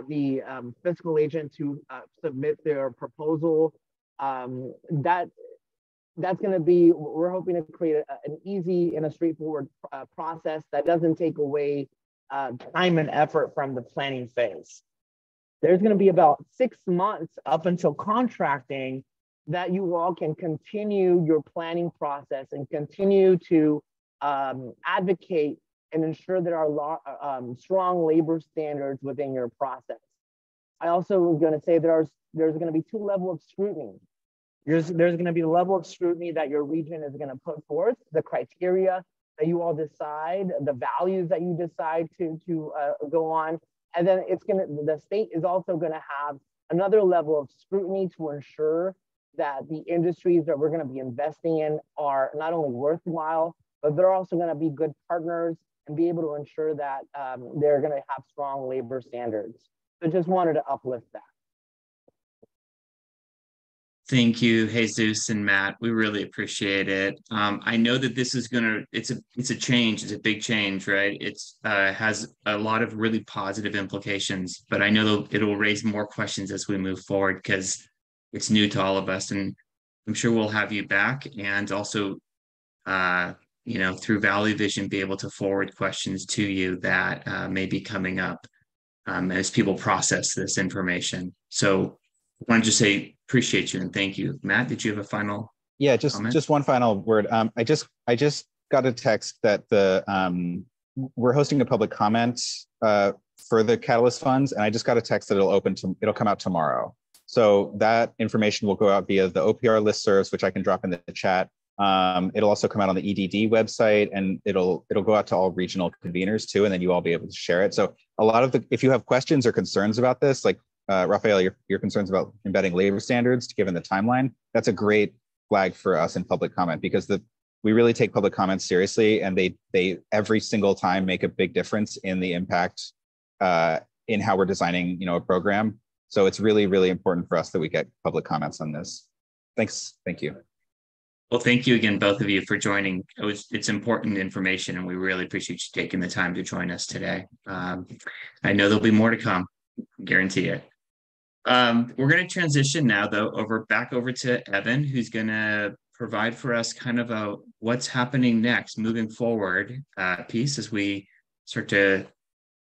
the fiscal agent to submit their proposal, that's going to be, we're hoping to create an easy and a straightforward process that doesn't take away time and effort from the planning phase. There's going to be about 6 months up until contracting that you all can continue your planning process and continue to advocate and ensure there are strong labor standards within your process. I also was going to say there's going to be 2 levels of scrutiny. There's going to be the level of scrutiny that your region is going to put forth, the criteria that you all decide, the values that you decide to go on. And then the state is also going to have another level of scrutiny to ensure that the industries that we're going to be investing in are not only worthwhile, but they're also going to be good partners and be able to ensure that they're going to have strong labor standards. So just wanted to uplift that. Thank you, Jesus and Matt. We really appreciate it. I know that this is it's a change. It's a big change, right? It's has a lot of really positive implications, but I know it'll raise more questions as we move forward because it's new to all of us. And I'm sure we'll have you back and also, through Valley Vision, be able to forward questions to you that may be coming up as people process this information. So I want to just say, appreciate you and thank you. Matt, did you have a final? Yeah, just one final word. I just got a text that we're hosting a public comment for the Catalyst funds, and I just got a text that it'll come out tomorrow. So that information will go out via the OPR listservs, which I can drop in the chat. It'll also come out on the EDD website, and it'll go out to all regional conveners too, and then you all be able to share it. So a lot of if you have questions or concerns about this, like Rafael, your concerns about embedding labor standards given the timeline, that's a great flag for us in public comment, because we really take public comments seriously, and they every single time make a big difference in the impact in how we're designing a program. So it's really, really important for us that we get public comments on this. Thanks. Thank you. Well, thank you again, both of you, for joining. It's important information, and we really appreciate you taking the time to join us today. I know there'll be more to come, guarantee it. We're going to transition now, though, back over to Evan, who's going to provide for us kind of a what's happening next, moving forward piece as we start to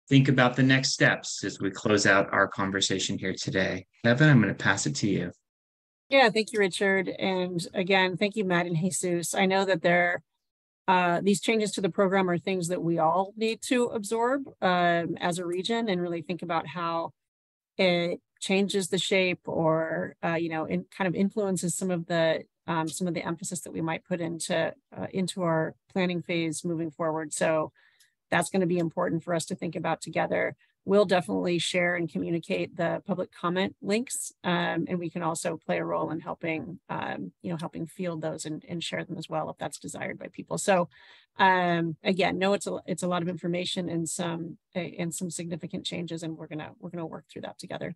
think about the next steps as we close out our conversation here today. Evan, I'm going to pass it to you. Yeah, thank you, Richard. And again, thank you, Matt and Jesus. I know that these changes to the program are things that we all need to absorb as a region and really think about how it changes the shape or kind of influences some of the emphasis that we might put into our planning phase moving forward. So that's going to be important for us to think about together. we'll definitely share and communicate the public comment links, and we can also play a role in helping, helping field those and share them as well if that's desired by people. So, again, no, it's a lot of information and some significant changes, and we're gonna work through that together.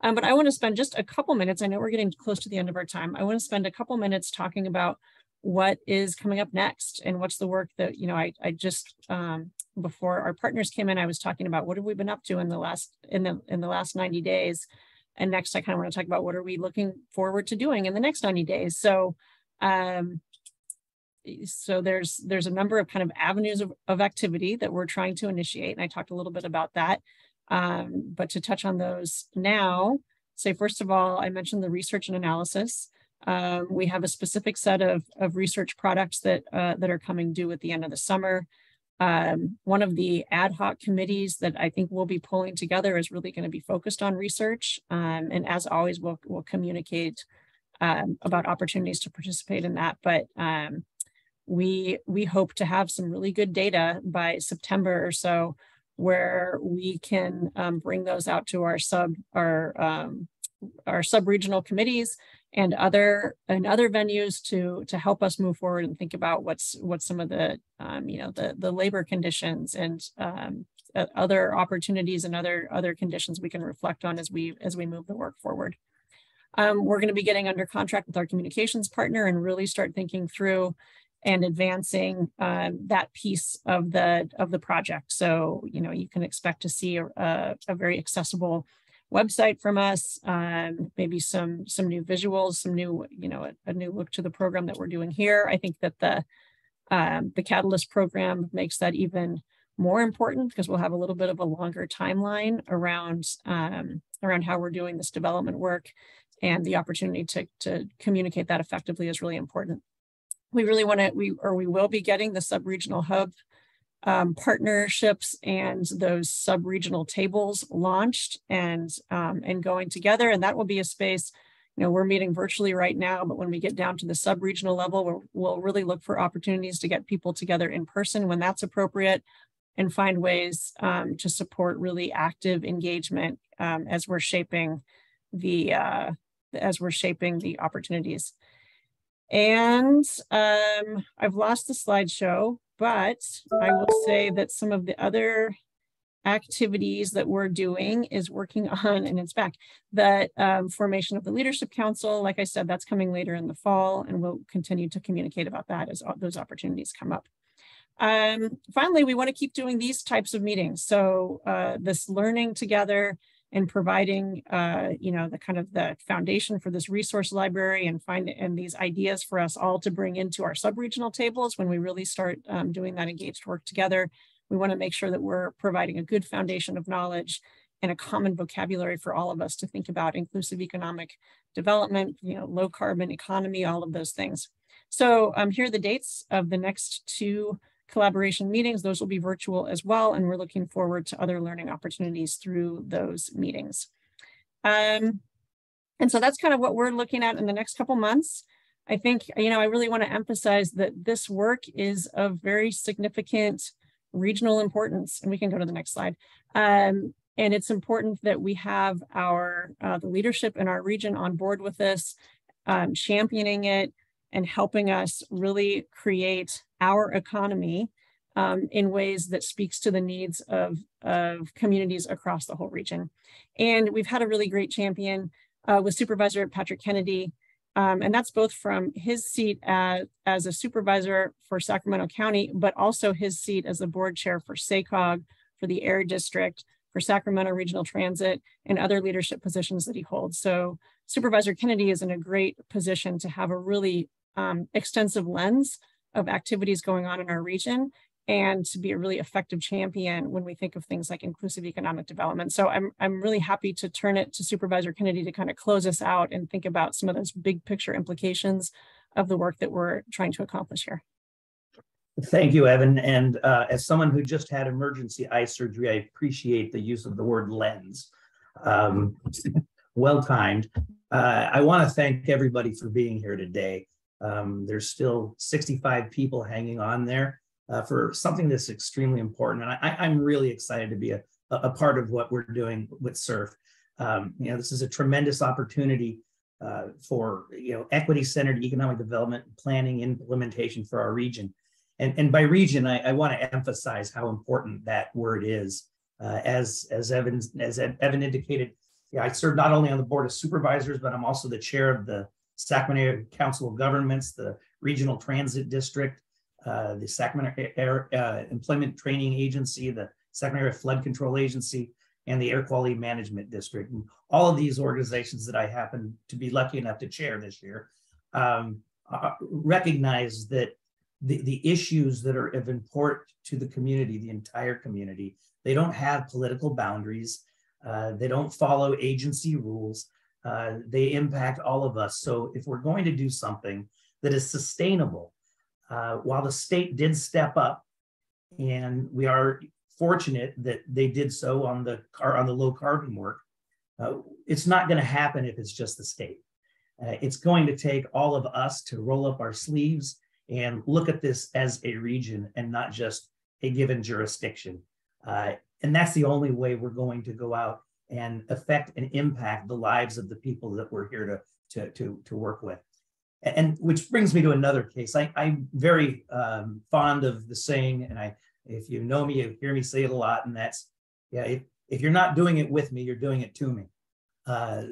But I want to spend just a couple minutes. I know we're getting close to the end of our time. I want to spend a couple minutes talking about what is coming up next and what's the work that, I just, before our partners came in, I was talking about what have we been up to in the last 90 days. And next, I kind of want to talk about what are we looking forward to doing in the next 90 days. So, there's a number of kind of avenues of activity that we're trying to initiate. And I talked a little bit about that. But to touch on those now, say, first of all, I mentioned the research and analysis. We have a specific set of research products that are coming due at the end of the summer. One of the ad hoc committees that I think we'll be pulling together is really going to be focused on research. And as always, we'll communicate about opportunities to participate in that. But we hope to have some really good data by September or so, where we can bring those out to our sub-regional committees and other venues to help us move forward and think about what's some of the the labor conditions and other opportunities and other conditions we can reflect on as we move the work forward. We're going to be getting under contract with our communications partner and really start thinking through and advancing that piece of the project. So you can expect to see a very accessible website from us, maybe some new visuals, some new a new look to the program that we're doing here. I think that the Catalyst program makes that even more important because we'll have a little bit of a longer timeline around how we're doing this development work, and the opportunity to communicate that effectively is really important. We really want to, we will be getting the sub-regional hub partnerships and those sub-regional tables launched and going together. And that will be a space, we're meeting virtually right now, but when we get down to the sub-regional level, we'll really look for opportunities to get people together in person when that's appropriate and find ways to support really active engagement as we're shaping the opportunities. And I've lost the slideshow, but I will say that some of the other activities that we're doing is working on, and it's back, the formation of the Leadership Council. Like I said, that's coming later in the fall, and we'll continue to communicate about that as those opportunities come up. Finally, we want to keep doing these types of meetings. So this learning together and providing, the kind of the foundation for this resource library and these ideas for us all to bring into our sub-regional tables when we really start doing that engaged work together. We want to make sure that we're providing a good foundation of knowledge and a common vocabulary for all of us to think about inclusive economic development, low carbon economy, all of those things. So here are the dates of the next 2 collaboration meetings. Those will be virtual as well, and we're looking forward to other learning opportunities through those meetings. And so that's kind of what we're looking at in the next couple months. I think, I really want to emphasize that this work is of very significant regional importance, and we can go to the next slide. And it's important that we have the leadership in our region on board with this, championing it, and helping us really create our economy in ways that speaks to the needs of communities across the whole region. And we've had a really great champion with Supervisor Patrick Kennedy, and that's both from his seat as a supervisor for Sacramento County, but also his seat as the board chair for SACOG, for the Air District, for Sacramento Regional Transit, and other leadership positions that he holds. So Supervisor Kennedy is in a great position to have a really extensive lens of activities going on in our region and to be a really effective champion when we think of things like inclusive economic development. So I'm really happy to turn it to Supervisor Kennedy to kind of close us out and think about some of those big picture implications of the work that we're trying to accomplish here. Thank you, Evan. And as someone who just had emergency eye surgery, I appreciate the use of the word lens. Well timed. I want to thank everybody for being here today. There's still 65 people hanging on there for something that's extremely important. And I'm really excited to be a a part of what we're doing with CERF. This is a tremendous opportunity for equity-centered economic development, planning, implementation for our region. And by region, I want to emphasize how important that word is. As Evan indicated, I serve not only on the Board of Supervisors, but I'm also the chair of the Sacramento Area Council of Governments, the Regional Transit District, the Sacramento Air Employment Training Agency, the Sacramento Area Flood Control Agency, and the Air Quality Management District. And all of these organizations that I happen to be lucky enough to chair this year recognize that the issues that are of import to the community, the entire community, they don't have political boundaries. They don't follow agency rules. They impact all of us. So if we're going to do something that is sustainable, while the state did step up, and we are fortunate that they did so on the low carbon work, it's not going to happen if it's just the state. It's going to take all of us to roll up our sleeves and look at this as a region and not just a given jurisdiction. And that's the only way we're going to go out and affect and impact the lives of the people that we're here to work with. And which brings me to another case. I'm very fond of the saying, and if you know me, you hear me say it a lot, and that's, if you're not doing it with me, you're doing it to me.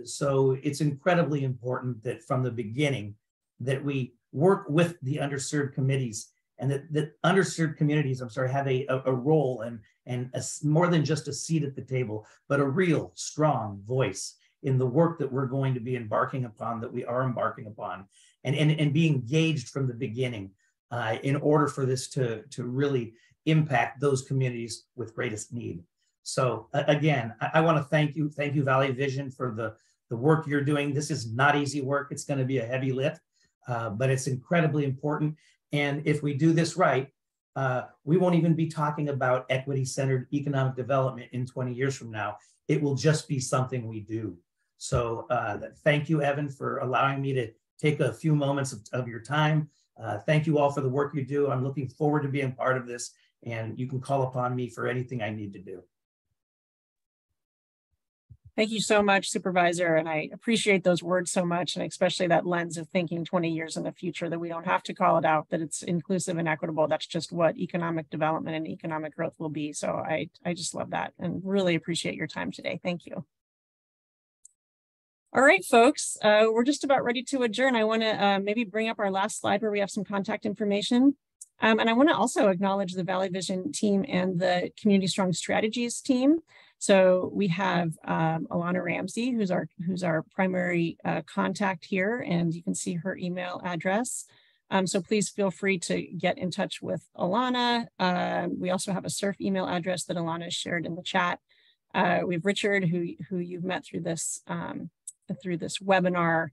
So it's incredibly important that from the beginning that we work with the underserved committees, and that underserved communities, have a role and more than just a seat at the table, but a real strong voice in the work that we're going to be embarking upon, that we are embarking upon, and be engaged from the beginning in order for this to really impact those communities with greatest need. So again, I want to thank you Valley Vision for the work you're doing. This is not easy work. It's going to be a heavy lift, but it's incredibly important. And if we do this right, we won't even be talking about equity-centered economic development in 20 years from now. It will just be something we do. So thank you, Evan, for allowing me to take a few moments of your time. Thank you all for the work you do. I'm looking forward to being part of this, and you can call upon me for anything I need to do. Thank you so much, Supervisor. And I appreciate those words so much, and especially that lens of thinking 20 years in the future, that we don't have to call it out, that it's inclusive and equitable. That's just what economic development and economic growth will be. So I just love that and really appreciate your time today. Thank you. All right, folks, we're just about ready to adjourn. I want to maybe bring up our last slide where we have some contact information. And I want to also acknowledge the Valley Vision team and the Community Strong Strategies team. So we have Alana Ramsey, who's our primary contact here, and you can see her email address. So please feel free to get in touch with Alana. We also have a CERF email address that Alana has shared in the chat. We have Richard, who you've met through this webinar,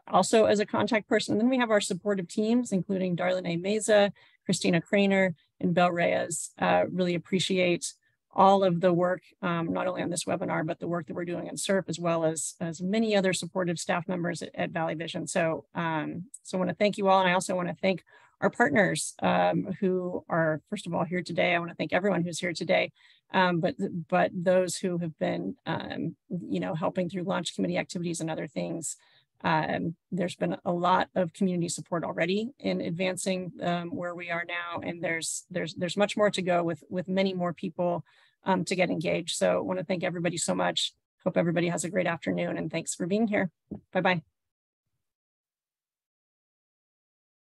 also as a contact person. And then we have our supportive teams, including Darlene Meza, Christina Craner, and Bel Reyes. Really appreciate all of the work, not only on this webinar, but the work that we're doing in CERF, as well as many other supportive staff members at Valley Vision. So I want to thank you all. And I also want to thank our partners who are, first of all, here today. I want to thank everyone who's here today, but those who have been, helping through launch committee activities and other things. There's been a lot of community support already in advancing where we are now, and there's much more to go with many more people to get engaged. So I want to thank everybody so much. Hope everybody has a great afternoon, and thanks for being here. Bye-bye.